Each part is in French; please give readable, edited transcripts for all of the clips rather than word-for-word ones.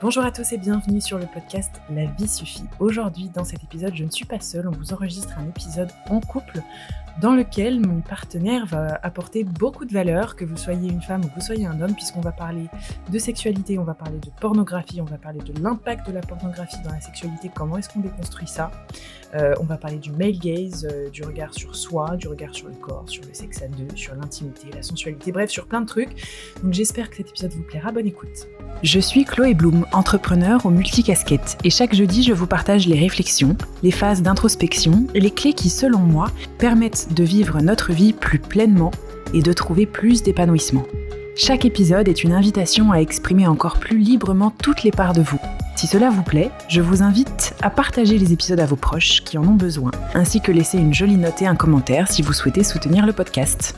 Bonjour à tous et bienvenue sur le podcast La vie suffit. Aujourd'hui, dans cet épisode, je ne suis pas seule, on vous enregistre un épisode en couple dans lequel mon partenaire va apporter beaucoup de valeur, que vous soyez une femme ou que vous soyez un homme, puisqu'on va parler de sexualité, on va parler de pornographie, on va parler de l'impact de la pornographie dans la sexualité, comment est-ce qu'on déconstruit ça. On va parler du male gaze, du regard sur soi, du regard sur le corps, sur le sexe à deux, sur l'intimité, la sensualité, bref, sur plein de trucs. Donc j'espère que cet épisode vous plaira, bonne écoute. Je suis Chloé Bloom, entrepreneur aux multicasquettes, et chaque jeudi je vous partage les réflexions, les phases d'introspection et les clés qui, selon moi, permettent de vivre notre vie plus pleinement et de trouver plus d'épanouissement. Chaque épisode est une invitation à exprimer encore plus librement toutes les parts de vous. Si cela vous plaît, je vous invite à partager les épisodes à vos proches qui en ont besoin, ainsi que laisser une jolie note et un commentaire si vous souhaitez soutenir le podcast.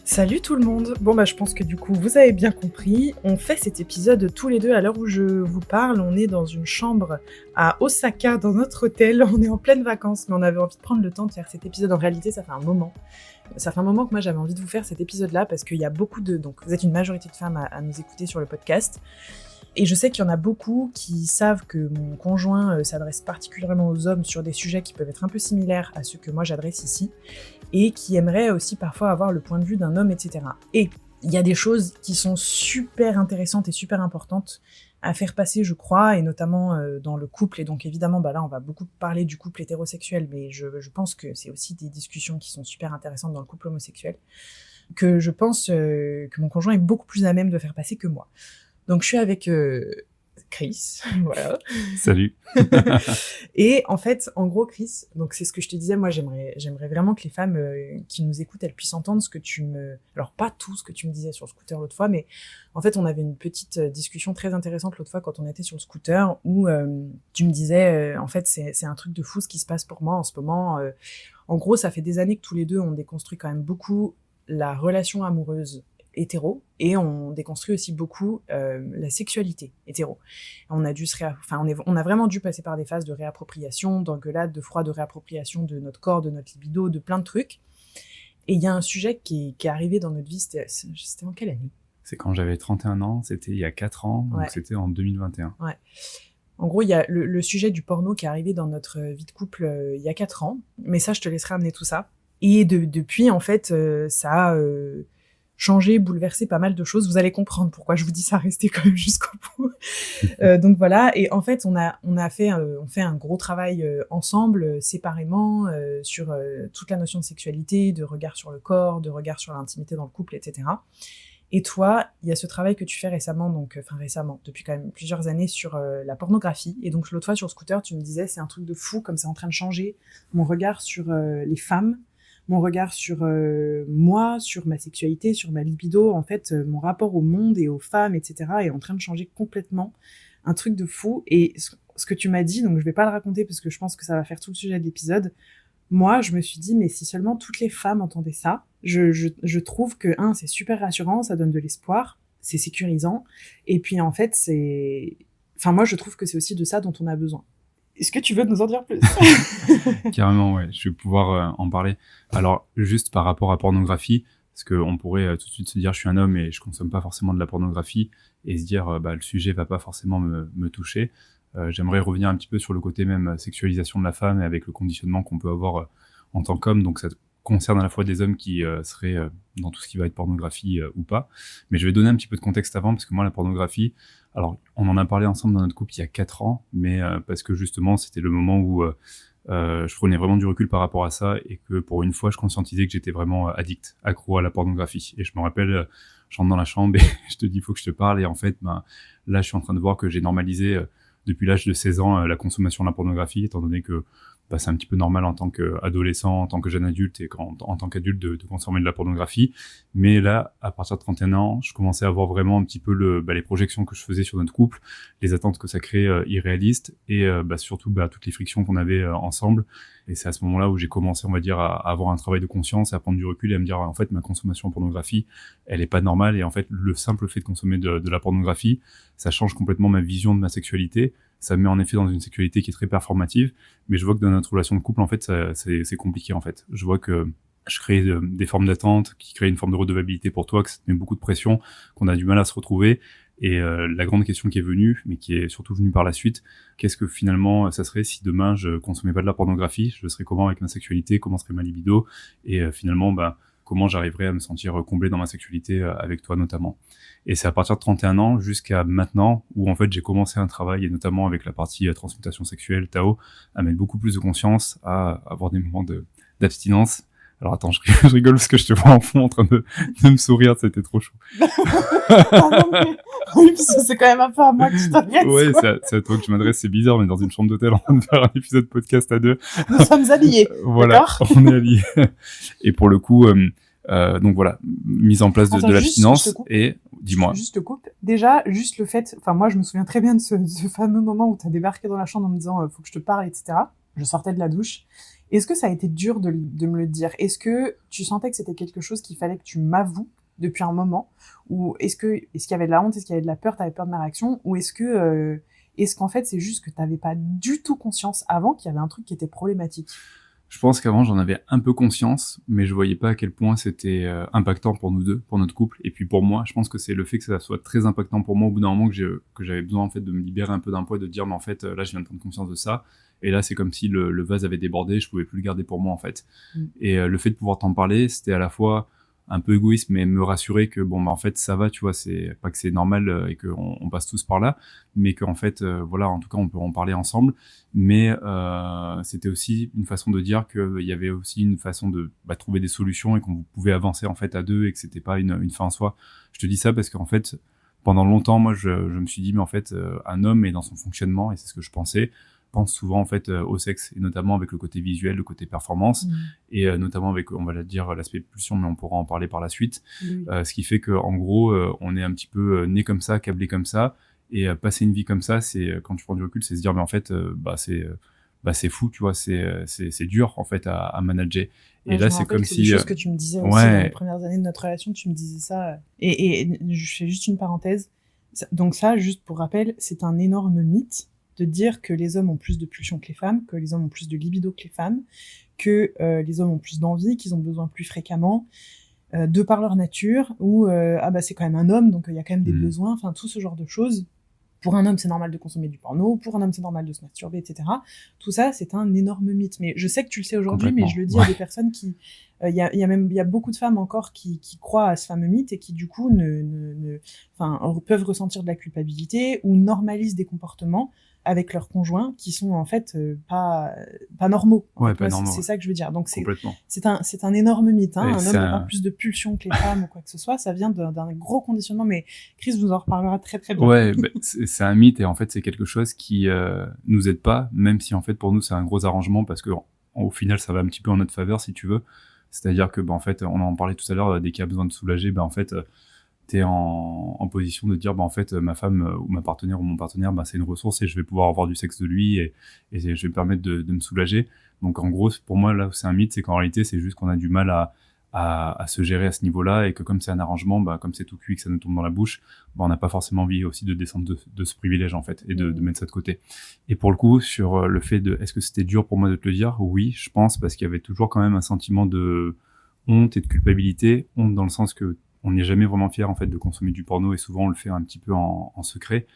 Salut tout le monde. Je pense que du coup vous avez bien compris, on fait cet épisode tous les deux à l'heure où je vous parle. On est dans une chambre à Osaka dans notre hôtel, on est en pleine vacances, mais on avait envie de prendre le temps de faire cet épisode. En réalité ça fait un moment que moi j'avais envie de vous faire cet épisode-là parce qu'il y a beaucoup de... Donc vous êtes une majorité de femmes à nous écouter sur le podcast. Et je sais qu'il y en a beaucoup qui savent que mon conjoint s'adresse particulièrement aux hommes sur des sujets qui peuvent être un peu similaires à ceux que moi j'adresse ici, et qui aimeraient aussi parfois avoir le point de vue d'un homme, etc. Et il y a des choses qui sont super intéressantes et super importantes à faire passer, je crois, et notamment dans le couple. Et donc évidemment, là on va beaucoup parler du couple hétérosexuel, mais je pense que c'est aussi des discussions qui sont super intéressantes dans le couple homosexuel, que je pense que mon conjoint est beaucoup plus à même de faire passer que moi. Donc je suis avec Chris, voilà. Salut. Et en fait, en gros, Chris, donc c'est ce que je te disais, moi j'aimerais vraiment que les femmes qui nous écoutent, elles puissent entendre ce que alors pas tout ce que tu me disais sur le scooter l'autre fois, mais en fait on avait une petite discussion très intéressante l'autre fois quand on était sur le scooter, où tu me disais, en fait c'est un truc de fou ce qui se passe pour moi en ce moment. En gros, ça fait des années que tous les deux on déconstruit quand même beaucoup la relation amoureuse hétéro, et on déconstruit aussi beaucoup la sexualité hétéro. On a vraiment dû passer par des phases de réappropriation, d'engueulade, de froid, de réappropriation de notre corps, de notre libido, de plein de trucs. Et il y a un sujet qui est arrivé dans notre vie, c'était en quelle année ? C'est quand j'avais 31 ans, c'était il y a 4 ans, donc C'était en 2021. Ouais. En gros, il y a le sujet du porno qui est arrivé dans notre vie de couple il y a 4 ans, mais ça, je te laisserai amener tout ça. Et depuis, en fait, ça a changé, bouleversé pas mal de choses. Vous allez comprendre pourquoi je vous dis ça, restez quand même jusqu'au bout. Donc voilà, et en fait, on fait un gros travail ensemble, séparément, sur toute la notion de sexualité, de regard sur le corps, de regard sur l'intimité dans le couple, etc. Et toi, il y a ce travail que tu fais récemment, depuis quand même plusieurs années, sur la pornographie. Et donc l'autre fois sur Scooter, tu me disais, c'est un truc de fou, comme c'est en train de changer mon regard sur les femmes, mon regard sur moi, sur ma sexualité, sur ma libido, en fait, mon rapport au monde et aux femmes, etc. est en train de changer complètement, un truc de fou. Et ce que tu m'as dit, donc je vais pas le raconter parce que je pense que ça va faire tout le sujet de l'épisode, moi, je me suis dit, mais si seulement toutes les femmes entendaient ça, je trouve que, c'est super rassurant, ça donne de l'espoir, c'est sécurisant, et puis en fait, moi, je trouve que c'est aussi de ça dont on a besoin. Est-ce que tu veux nous en dire plus ? Carrément, ouais, je vais pouvoir en parler. Alors, juste par rapport à pornographie, parce qu'on pourrait tout de suite se dire, je suis un homme et je consomme pas forcément de la pornographie, et se dire, le sujet va pas forcément me toucher. J'aimerais revenir un petit peu sur le côté même sexualisation de la femme et avec le conditionnement qu'on peut avoir en tant qu'homme. Donc ça concerne à la fois des hommes qui seraient dans tout ce qui va être pornographie ou pas. Mais je vais donner un petit peu de contexte avant, parce que moi la pornographie, alors on en a parlé ensemble dans notre couple il y a 4 ans, mais parce que justement c'était le moment où je prenais vraiment du recul par rapport à ça, et que pour une fois je conscientisais que j'étais vraiment addict, accro à la pornographie. Et je me rappelle, je rentre dans la chambre et je te dis il faut que je te parle, et en fait là je suis en train de voir que j'ai normalisé depuis l'âge de 16 ans la consommation de la pornographie, étant donné que c'est un petit peu normal en tant qu'adolescent, en tant que jeune adulte et en tant qu'adulte de consommer de la pornographie. Mais là, à partir de 31 ans, je commençais à voir vraiment un petit peu les projections que je faisais sur notre couple, les attentes que ça crée irréalistes, et surtout toutes les frictions qu'on avait ensemble. Et c'est à ce moment-là où j'ai commencé, on va dire, à avoir un travail de conscience, à prendre du recul et à me dire, en fait, ma consommation de pornographie, elle est pas normale. Et en fait, le simple fait de consommer de la pornographie, ça change complètement ma vision de ma sexualité. Ça me met en effet dans une sexualité qui est très performative, mais je vois que dans notre relation de couple, en fait, c'est compliqué, en fait. Je vois que je crée des formes d'attente qui créent une forme de redevabilité pour toi, que ça te met beaucoup de pression, qu'on a du mal à se retrouver. Et la grande question qui est venue, mais qui est surtout venue par la suite, qu'est-ce que finalement ça serait si demain je consommais pas de la pornographie? Je serais comment avec ma sexualité? Comment serait ma libido? Et finalement, comment j'arriverais à me sentir comblé dans ma sexualité avec toi notamment. Et c'est à partir de 31 ans jusqu'à maintenant où en fait j'ai commencé un travail, et notamment avec la partie transmutation sexuelle, Tao, à mettre beaucoup plus de conscience, à avoir des moments d'abstinence. Alors attends, je rigole parce que je te vois en fond en train de me sourire, c'était trop chaud. Oui, parce que c'est quand même un peu à moi que tu t'adresses. Ouais, c'est à toi que je m'adresse, c'est bizarre, on est dans une chambre d'hôtel en train de faire un épisode podcast à deux. Nous sommes alliés, voilà, d'accord. on est alliés. Et pour le coup, donc voilà, mise en place de l'abstinence, et dis-moi. Juste te coupe. Déjà, juste le fait, enfin moi je me souviens très bien de ce fameux moment où tu as débarqué dans la chambre en me disant faut que je te parle, etc. Je sortais de la douche. Est-ce que ça a été dur de me le dire? Est-ce que tu sentais que c'était quelque chose qu'il fallait que tu m'avoues depuis un moment? Ou est-ce qu'il y avait de la honte? Est-ce qu'il y avait de la peur? T'avais peur de ma réaction? Ou est-ce qu'en fait c'est juste que t'avais pas du tout conscience avant qu'il y avait un truc qui était problématique? Je pense qu'avant j'en avais un peu conscience, mais je voyais pas à quel point c'était impactant pour nous deux, pour notre couple, et puis pour moi. Je pense que c'est le fait que ça soit très impactant pour moi au bout d'un moment que j'avais besoin en fait de me libérer un peu d'un poids et de dire mais en fait là je viens de prendre conscience de ça, et là c'est comme si le vase avait débordé, je pouvais plus le garder pour moi en fait. Et le fait de pouvoir t'en parler, c'était à la fois un peu égoïste, mais me rassurer que en fait ça va, tu vois, c'est pas que c'est normal et qu'on passe tous par là, mais qu'en fait voilà, en tout cas on peut en parler ensemble. Mais c'était aussi une façon de dire qu'il y avait aussi une façon de trouver des solutions et qu'on pouvait avancer en fait à deux, et que c'était pas une fin en soi. Je te dis ça parce qu'en fait pendant longtemps moi je me suis dit mais en fait un homme est dans son fonctionnement, et c'est ce que je pense souvent en fait au sexe, et notamment avec le côté visuel, le côté performance, et notamment avec, on va le dire, l'aspect pulsion, mais on pourra en parler par la suite. Ce qui fait que en gros on est un petit peu né comme ça, câblé comme ça, et passer une vie comme ça, c'est quand tu prends du recul, c'est se dire mais en fait c'est fou, tu vois, c'est dur en fait à manager. Et là c'est comme si des choses que tu me disais aussi dans les premières années de notre relation, tu me disais ça, et je fais juste une parenthèse. Donc ça, juste pour rappel, c'est un énorme mythe de dire que les hommes ont plus de pulsions que les femmes, que les hommes ont plus de libido que les femmes, que les hommes ont plus d'envie, qu'ils ont besoin plus fréquemment, de par leur nature, ou c'est quand même un homme, donc il y a quand même des besoins, enfin tout ce genre de choses. Pour un homme, c'est normal de consommer du porno, pour un homme, c'est normal de se masturber, etc. Tout ça, c'est un énorme mythe. Mais je sais que tu le sais aujourd'hui, mais je le dis à des personnes qui... Il y a beaucoup de femmes encore qui croient à ce fameux mythe, et qui, du coup, peuvent ressentir de la culpabilité ou normalisent des comportements avec leurs conjoints qui sont en fait pas normaux. C'est ça que je veux dire. Donc c'est un énorme mythe. Un homme n'a pas plus de pulsions que les femmes ou quoi que ce soit. Ça vient d'un gros conditionnement. Mais Chris vous en reparlera très très bien. Ouais, c'est un mythe, et en fait c'est quelque chose qui nous aide pas, même si en fait pour nous c'est un gros arrangement, parce que au final ça va un petit peu en notre faveur si tu veux. C'est-à-dire que en fait on en parlait tout à l'heure, dès qu'il y a besoin de soulager, en fait t'es en position de dire en fait ma femme ou ma partenaire ou mon partenaire c'est une ressource, et je vais pouvoir avoir du sexe de lui, et je vais me permettre de me soulager. Donc en gros pour moi là c'est un mythe, c'est qu'en réalité c'est juste qu'on a du mal à se gérer à ce niveau-là, et que comme c'est un arrangement, comme c'est tout cuit, que ça nous tombe dans la bouche, on n'a pas forcément envie aussi de descendre de ce privilège en fait, et de mettre ça de côté. Et pour le coup sur le fait de est-ce que c'était dur pour moi de te le dire, oui je pense, parce qu'il y avait toujours quand même un sentiment de honte et de culpabilité. Honte dans le sens que on n'est jamais vraiment fier en fait de consommer du porno, et souvent on le fait un petit peu en secret.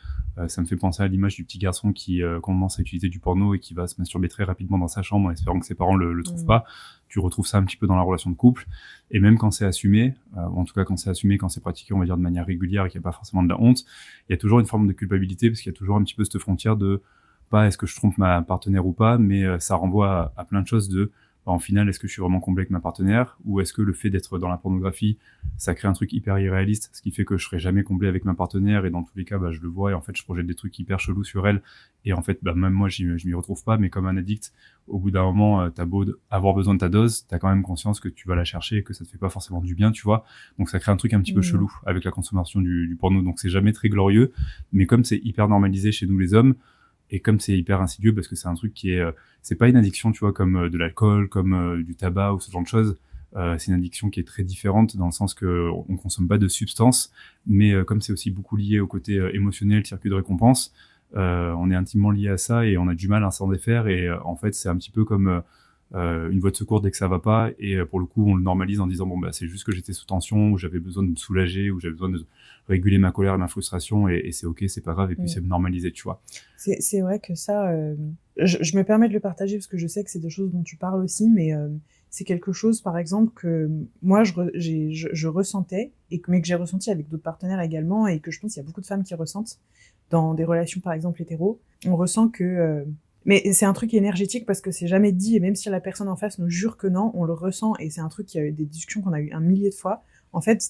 Ça me fait penser à l'image du petit garçon qui commence à utiliser du porno et qui va se masturber très rapidement dans sa chambre en espérant que ses parents le trouvent pas. Tu retrouves ça un petit peu dans la relation de couple, et même quand c'est assumé, en tout cas quand c'est pratiqué, on va dire de manière régulière, et qu'il n'y a pas forcément de la honte, il y a toujours une forme de culpabilité, parce qu'il y a toujours un petit peu cette frontière de pas est-ce que je trompe ma partenaire ou pas, mais ça renvoie à plein de choses de en final, est-ce que je suis vraiment comblé avec ma partenaire, ou est-ce que le fait d'être dans la pornographie, ça crée un truc hyper irréaliste, ce qui fait que je serai jamais comblé avec ma partenaire, et dans tous les cas, je le vois, et en fait, je projette des trucs hyper chelous sur elle, et en fait, même moi, je m'y retrouve pas, mais comme un addict, au bout d'un moment, t'as beau avoir besoin de ta dose, t'as quand même conscience que tu vas la chercher, et que ça te fait pas forcément du bien, tu vois. Donc ça crée un truc un petit peu chelou avec la consommation du porno, donc c'est jamais très glorieux, mais comme c'est hyper normalisé chez nous les hommes, et comme c'est hyper insidieux, parce que c'est un truc qui est c'est pas une addiction, tu vois, comme de l'alcool, comme du tabac ou ce genre de choses. C'est une addiction qui est très différente, dans le sens que on consomme pas de substances, mais comme c'est aussi beaucoup lié au côté émotionnel, circuit de récompense, on est intimement lié à ça, et on a du mal à s'en défaire. Et en fait c'est un petit peu comme une voie de secours dès que ça va pas, et pour le coup on le normalise en disant bon bah c'est juste que j'étais sous tension, ou j'avais besoin de me soulager, ou j'avais besoin de réguler ma colère et ma frustration, et c'est ok, c'est pas grave, et puis c'est normalisé, tu vois. C'est vrai que ça, je me permets de le partager parce que je sais que c'est des choses dont tu parles aussi, mais c'est quelque chose, par exemple, que moi je ressentais, mais que j'ai ressenti avec d'autres partenaires également, et que je pense qu'il y a beaucoup de femmes qui ressentent dans des relations, par exemple, hétéro. On ressent que... mais c'est un truc énergétique parce que c'est jamais dit, et même si la personne en face nous jure que non, on le ressent, et c'est un truc qui a eu des discussions qu'on a eu un millier de fois. En fait,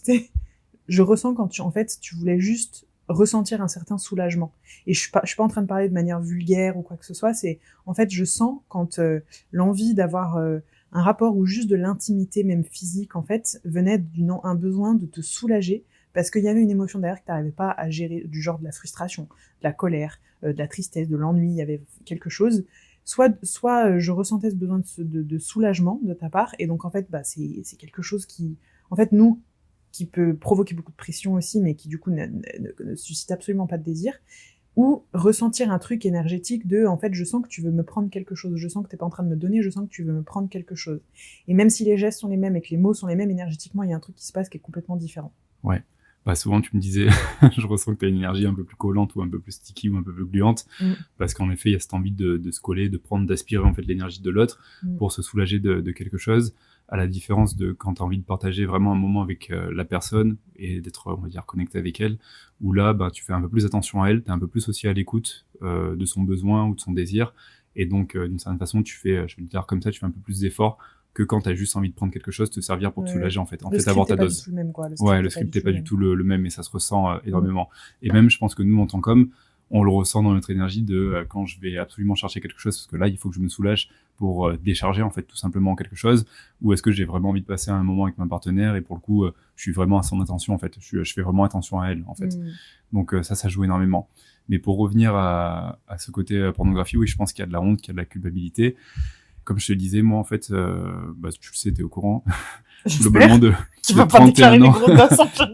je ressens quand tu voulais juste ressentir un certain soulagement. Et je suis pas en train de parler de manière vulgaire ou quoi que ce soit, c'est, en fait, je sens quand l'envie d'avoir un rapport ou juste de l'intimité, même physique, en fait, venait un besoin de te soulager, parce qu'il y avait une émotion derrière que tu n'arrivais pas à gérer, du genre de la frustration, de la colère, de la tristesse, de l'ennui, il y avait quelque chose. Soit je ressentais ce besoin de soulagement de ta part, et donc en fait, bah, c'est quelque chose qui, en fait, qui peut provoquer beaucoup de pression aussi, mais qui du coup ne suscite absolument pas de désir, ou ressentir un truc énergétique de, en fait, je sens que tu veux me prendre quelque chose, je sens que t'es pas en train de me donner, je sens que tu veux me prendre quelque chose. Et même si les gestes sont les mêmes et que les mots sont les mêmes, énergétiquement, il y a un truc qui se passe qui est complètement différent. Ouais. Bah souvent tu me disais, je ressens que tu as une énergie un peu plus collante, ou un peu plus sticky, ou un peu plus gluante, parce qu'en effet il y a cette envie de se coller, de prendre, d'aspirer en fait l'énergie de l'autre pour se soulager de quelque chose, à la différence de quand tu as envie de partager vraiment un moment avec la personne et d'être, on va dire, connecté avec elle, où là bah, tu fais un peu plus attention à elle, tu es un peu plus aussi à l'écoute de son besoin ou de son désir, et donc d'une certaine façon tu fais, je vais le dire comme ça, tu fais un peu plus d'efforts que quand t'as juste envie de prendre quelque chose, te servir pour te soulager, en fait. En fait, avoir ta dose. Le script n'est pas du tout le même, et ça se ressent énormément. Et même, je pense que nous, en tant qu'hommes, on le ressent dans notre énergie de quand je vais absolument chercher quelque chose, parce que là, il faut que je me soulage pour décharger, en fait, tout simplement quelque chose, ou est-ce que j'ai vraiment envie de passer un moment avec ma partenaire, et pour le coup, je suis vraiment à son attention, en fait. Je fais vraiment attention à elle, en fait. Donc ça joue énormément. Mais pour revenir à ce côté pornographie, oui, je pense qu'il y a de la honte, qu'il y a de la culpabilité. Comme je te disais, moi, en fait, bah, tu le sais, t'es au courant. Globalement, de 31 ans.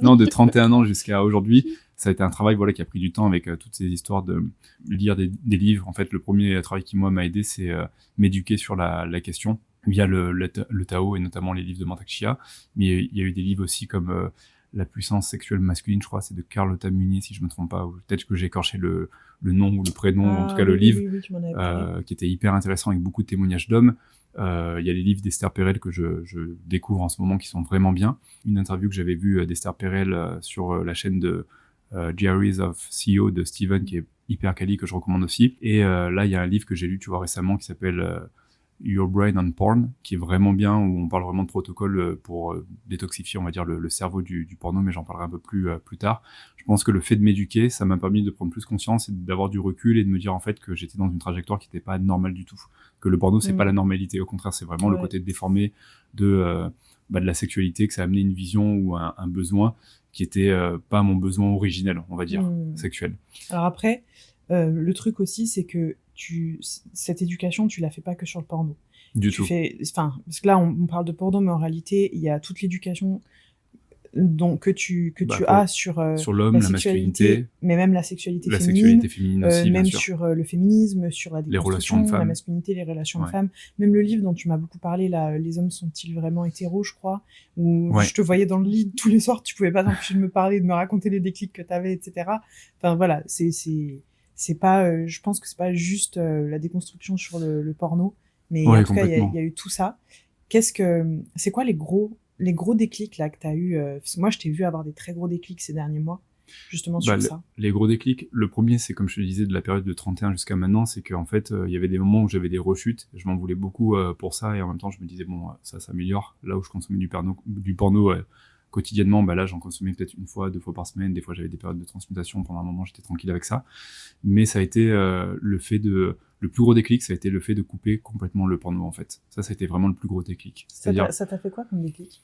Non, de 31 ans jusqu'à aujourd'hui, ça a été un travail, voilà, qui a pris du temps, avec toutes ces histoires de lire des livres. En fait, le premier travail qui, moi, m'a aidé, c'est m'éduquer sur la question via le Tao, et notamment les livres de Mantak Chia. Mais il y a eu des livres aussi comme La puissance sexuelle masculine, je crois, c'est de Carlotta Munier, si je me trompe pas, ou peut-être que j'ai écorché le nom ou le prénom, en tout cas le livre, qui était hyper intéressant, avec beaucoup de témoignages d'hommes. Il y a les livres d'Esther Perel que je découvre en ce moment, qui sont vraiment bien. Une interview que j'avais vue d'Esther Perel sur la chaîne de Diaries of CEO de Steven, qui est hyper quali, que je recommande aussi. Et là, il y a un livre que j'ai lu, tu vois, récemment, qui s'appelle Your Brain on Porn, qui est vraiment bien, où on parle vraiment de protocole pour détoxifier, on va dire, le cerveau du porno, mais j'en parlerai un peu plus tard. Je pense que le fait de m'éduquer, ça m'a permis de prendre plus conscience et d'avoir du recul, et de me dire en fait que j'étais dans une trajectoire qui n'était pas normale du tout. Que le porno, c'est pas la normalité, au contraire, c'est vraiment le côté déformé de la sexualité, que ça a amené une vision ou un besoin qui était pas mon besoin originel, on va dire, sexuel. Alors après, le truc aussi, c'est que cette éducation, tu la fais pas que sur le porno. Du tout. Parce que là, on parle de porno, mais en réalité, il y a toute l'éducation que tu as sur l'homme, la masculinité, mais même la sexualité féminine aussi, même bien sûr. sur le féminisme, sur la déconstruction, la masculinité, les relations de femmes. Même le livre dont tu m'as beaucoup parlé, là, Les hommes sont-ils vraiment hétéros, je crois, où je te voyais dans le lit tous les soirs, tu pouvais pas t'empêcher de me parler, de me raconter les déclics que t'avais, etc. Enfin voilà, c'est pas, je pense que c'est pas juste la déconstruction sur le porno, mais en tout cas, il y a eu tout ça. C'est quoi les gros déclics là que t'as eu parce que moi, je t'ai vu avoir des très gros déclics ces derniers mois, justement sur ça. Les gros déclics, le premier, c'est comme je te disais, de la période de 31 jusqu'à maintenant, c'est qu'en fait, il y avait des moments où j'avais des rechutes, je m'en voulais beaucoup pour ça, et en même temps, je me disais, bon, ça s'améliore. Là où je consommais du porno quotidiennement, là j'en consommais peut-être 1 fois, 2 fois par semaine, des fois j'avais des périodes de transmutation, pendant un moment j'étais tranquille avec ça, mais ça a été le plus gros déclic, ça a été le fait de couper complètement le porno, en fait. Ça a été vraiment le plus gros déclic. Ça t'a fait quoi comme déclic?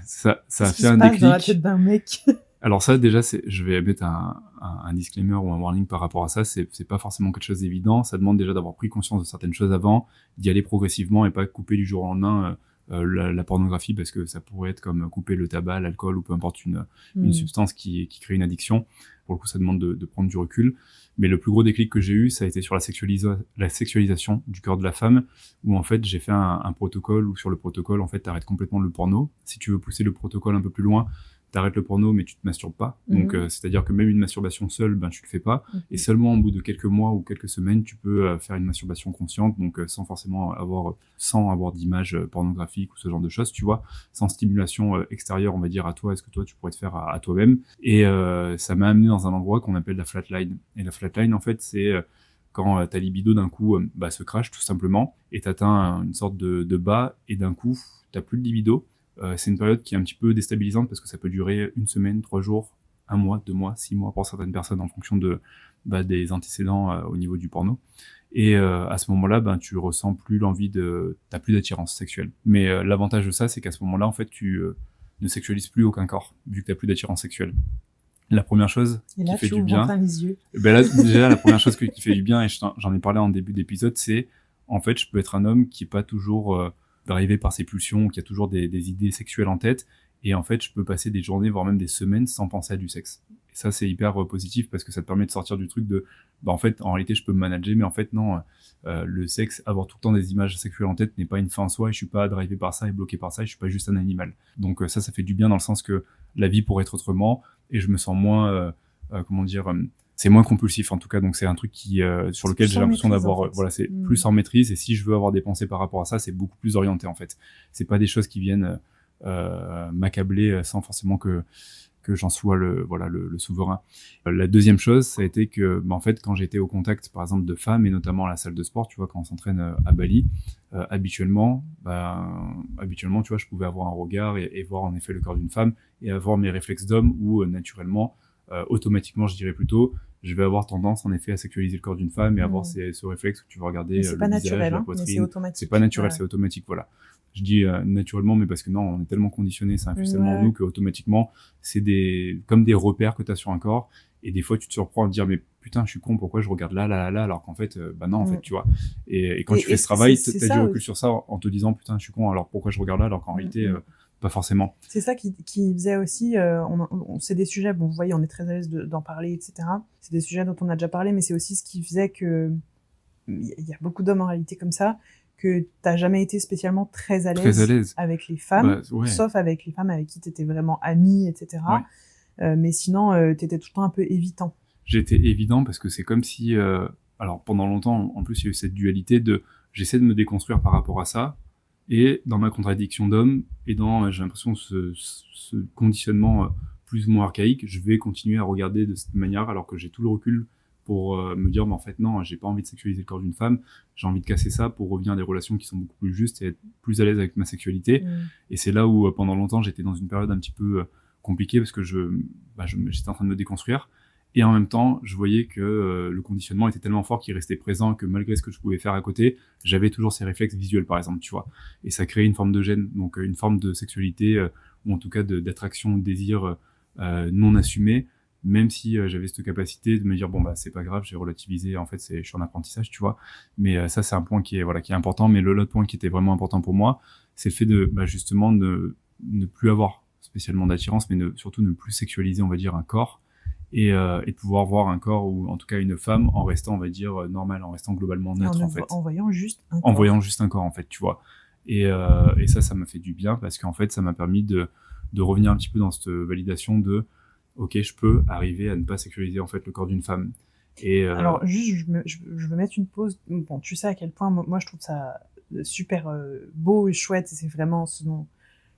ça a fait un déclic dans la tête d'un mec. Alors ça, déjà, je vais mettre un disclaimer ou un warning par rapport à ça, c'est pas forcément quelque chose d'évident, ça demande déjà d'avoir pris conscience de certaines choses avant, d'y aller progressivement, et pas couper du jour au lendemain la pornographie, parce que ça pourrait être comme couper le tabac, l'alcool ou peu importe une substance qui crée une addiction. Pour le coup, ça demande de prendre du recul. Mais le plus gros déclic que j'ai eu, ça a été sur la sexualisation du corps de la femme, où en fait j'ai fait un protocole où sur le protocole, en fait, t'arrêtes complètement le porno. Si tu veux pousser le protocole un peu plus loin, t'arrêtes le porno, mais tu te masturbes pas. Donc, c'est-à-dire que même une masturbation seule, ben, tu le fais pas. Et seulement au bout de quelques mois ou quelques semaines, tu peux faire une masturbation consciente, donc sans forcément avoir d'images pornographiques ou ce genre de choses, tu vois, sans stimulation extérieure, on va dire, à toi, est-ce que toi, tu pourrais te faire à toi-même. Et ça m'a amené dans un endroit qu'on appelle la flatline. Et la flatline, en fait, c'est quand ta libido, d'un coup, se crache, tout simplement, et t'atteins une sorte de bas, et d'un coup, t'as plus de libido. C'est une période qui est un petit peu déstabilisante parce que ça peut durer 1 semaine, 3 jours, 1 mois, 2 mois, 6 mois pour certaines personnes en fonction des antécédents au niveau du porno. Et à ce moment-là, tu ressens plus t'as plus d'attirance sexuelle. Mais l'avantage de ça, c'est qu'à ce moment-là, en fait, tu ne sexualises plus aucun corps vu que t'as plus d'attirance sexuelle. La première chose qui fait du bien, enfin les yeux. Ben là, déjà, la première chose qui fait du bien, et j'en ai parlé en début d'épisode, c'est en fait, je peux être un homme qui est pas toujours drivé par ses pulsions, qui a toujours des idées sexuelles en tête, et en fait, je peux passer des journées, voire même des semaines sans penser à du sexe. Et ça, c'est hyper positif parce que ça te permet de sortir du truc de, en fait, en réalité, je peux me manager, mais en fait, non, le sexe, avoir tout le temps des images sexuelles en tête n'est pas une fin en soi, et je suis pas drivé par ça et bloqué par ça, et je suis pas juste un animal. Donc ça fait du bien dans le sens que la vie pourrait être autrement, et je me sens moins, c'est moins compulsif en tout cas, donc c'est un truc sur lequel j'ai l'impression d'avoir, en fait. C'est plus en maîtrise, et si je veux avoir des pensées par rapport à ça, c'est beaucoup plus orienté en fait. C'est pas des choses qui viennent m'accabler sans forcément que j'en sois le souverain. La deuxième chose, ça a été que, en fait, quand j'étais au contact, par exemple, de femmes, et notamment à la salle de sport, tu vois, quand on s'entraîne à Bali, habituellement, tu vois, je pouvais avoir un regard et voir en effet le corps d'une femme, et avoir mes réflexes d'homme où, naturellement, automatiquement, je dirais plutôt, je vais avoir tendance, en effet, à sexualiser le corps d'une femme et avoir ce réflexe où tu vas regarder le visage, la poitrine. Mais c'est automatique. C'est pas naturel, c'est automatique, voilà. Je dis naturellement, mais parce que non, on est tellement conditionné, ça infuse tellement en nous qu'automatiquement, c'est comme des repères que tu as sur un corps. Et des fois, tu te surprends à te dire, mais putain, je suis con, pourquoi je regarde là, alors qu'en fait, non, en fait, tu vois. Et quand tu fais ce travail, tu as du recul sur ça en te disant, putain, je suis con, alors pourquoi je regarde là, alors qu'en réalité, pas forcément. C'est ça qui faisait aussi, c'est des sujets, bon, vous voyez, on est très à l'aise d'en parler, etc. C'est des sujets dont on a déjà parlé, mais c'est aussi ce qui faisait que, il y a beaucoup d'hommes en réalité comme ça, que t'as jamais été spécialement très à l'aise avec les femmes, sauf avec les femmes avec qui t'étais vraiment ami, etc. Mais sinon, t'étais tout le temps un peu évitant. J'étais évident parce que c'est comme si, alors pendant longtemps, en plus il y a eu cette dualité j'essaie de me déconstruire par rapport à ça, et dans ma contradiction d'homme, et j'ai l'impression ce conditionnement plus ou moins archaïque, je vais continuer à regarder de cette manière alors que j'ai tout le recul pour me dire, mais en fait non, j'ai pas envie de sexualiser le corps d'une femme, j'ai envie de casser ça pour revenir à des relations qui sont beaucoup plus justes et être plus à l'aise avec ma sexualité. Et c'est là où pendant longtemps j'étais dans une période un petit peu compliquée parce que j'étais en train de me déconstruire, et en même temps je voyais que le conditionnement était tellement fort qu'il restait présent, que malgré ce que je pouvais faire à côté, j'avais toujours ces réflexes visuels par exemple, tu vois, et ça créait une forme de gêne, donc une forme de sexualité ou en tout cas d'attraction, de désir non assumé, même si j'avais cette capacité de me dire, bon, c'est pas grave, j'ai relativisé, en fait, je suis en apprentissage, tu vois. Mais ça, c'est un point qui est important. Mais l'autre point qui était vraiment important pour moi, c'est le fait de, justement, ne plus avoir spécialement d'attirance, mais surtout ne plus sexualiser, on va dire, un corps, et de pouvoir voir un corps, ou en tout cas une femme, en restant, on va dire, normal, en restant globalement neutre, en fait. En voyant juste un corps. En voyant juste un corps, en fait, tu vois. Et ça m'a fait du bien, parce qu'en fait, ça m'a permis de revenir un petit peu dans cette validation de, ok, je peux arriver à ne pas sexualiser en fait le corps d'une femme. Et alors juste, je veux mettre une pause. Bon, tu sais à quel point moi je trouve ça super beau et chouette, et c'est vraiment ce dont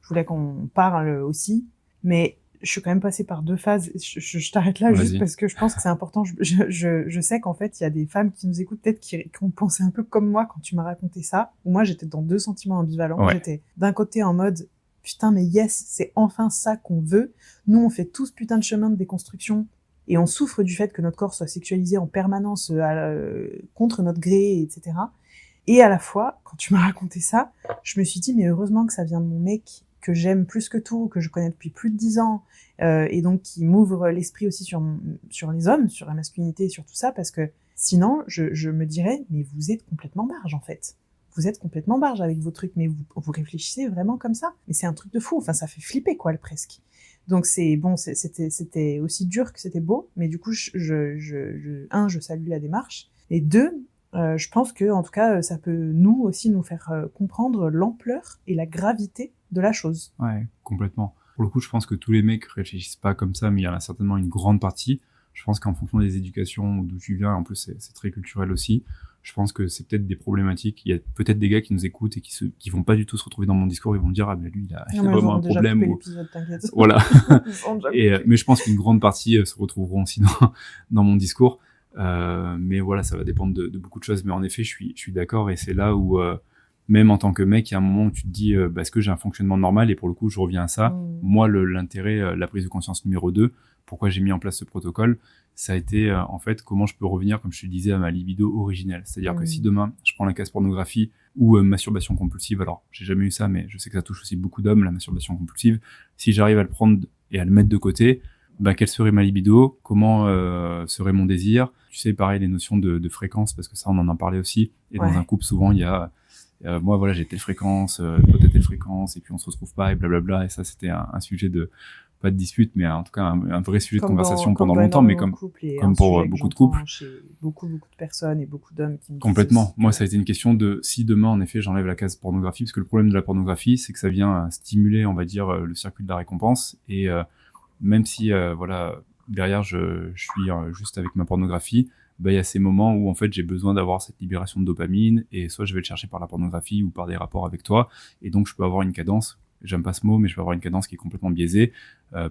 je voulais qu'on parle aussi. Mais je suis quand même passée par 2 phases. Je t'arrête là juste parce que je pense que c'est important. Je sais qu'en fait il y a des femmes qui nous écoutent peut-être qui ont pensé un peu comme moi quand tu m'as raconté ça. Où moi j'étais dans 2 sentiments ambivalents. J'étais d'un côté en mode putain, mais yes, c'est enfin ça qu'on veut. Nous, on fait tout ce putain de chemin de déconstruction et on souffre du fait que notre corps soit sexualisé en permanence contre notre gré, etc. Et à la fois, quand tu m'as raconté ça, je me suis dit, mais heureusement que ça vient de mon mec que j'aime plus que tout, que je connais depuis plus de 10 ans, et donc qui m'ouvre l'esprit aussi sur les hommes, sur la masculinité et sur tout ça, parce que sinon, je me dirais, mais vous êtes complètement barge, en fait. vous êtes complètement barge avec vos trucs, mais vous réfléchissez vraiment comme ça. Mais c'est un truc de fou, enfin ça fait flipper quoi, presque. Donc c'était aussi dur que c'était beau, mais du coup, je salue la démarche, et deux, je pense que en tout cas, ça peut nous aussi nous faire comprendre l'ampleur et la gravité de la chose. Ouais, complètement. Pour le coup, je pense que tous les mecs réfléchissent pas comme ça, mais il y en a certainement une grande partie. Je pense qu'en fonction des éducations, d'où tu viens, en plus c'est très culturel aussi, je pense que c'est peut-être des problématiques. Il y a peut-être des gars qui nous écoutent et qui vont pas du tout se retrouver dans mon discours, ils vont me dire, ah mais lui, il a vraiment un problème. Ou... Voilà. Mais je pense qu'une grande partie se retrouveront aussi dans mon discours. Mais voilà, ça va dépendre de beaucoup de choses. Mais en effet, je suis d'accord, et c'est là où, même en tant que mec, il y a un moment où tu te dis, est-ce que j'ai un fonctionnement normal? Et pour le coup, je reviens à ça. Moi, l'intérêt, la prise de conscience numéro 2, pourquoi j'ai mis en place ce protocole, ça a été en fait comment je peux revenir, comme je te le disais, à ma libido originelle. C'est-à-dire que si demain je prends la case pornographie ou masturbation compulsive, alors j'ai jamais eu ça, mais je sais que ça touche aussi beaucoup d'hommes, la masturbation compulsive, si j'arrive à le prendre et à le mettre de côté, quelle serait ma libido, comment serait mon désir, tu sais, pareil, les notions de fréquence, parce que ça on en a parlé aussi, et dans un couple souvent il y a moi voilà, j'ai telle fréquence, toi t'as telle fréquence, et puis on se retrouve pas, et blablabla, et ça c'était un sujet de, pas de dispute, mais en tout cas un vrai sujet de conversation pendant longtemps, mais comme pour beaucoup de couples. Chez beaucoup de personnes et beaucoup d'hommes qui me complètement. Moi, ça a été une question de si demain, en effet, j'enlève la case pornographie, parce que le problème de la pornographie, c'est que ça vient stimuler, on va dire, le circuit de la récompense, et même si, voilà, derrière, je suis juste avec ma pornographie, il y a ces moments où en fait j'ai besoin d'avoir cette libération de dopamine, et soit je vais le chercher par la pornographie ou par des rapports avec toi, et donc je peux avoir une cadence, j'aime pas ce mot, mais je peux avoir une cadence qui est complètement biaisée,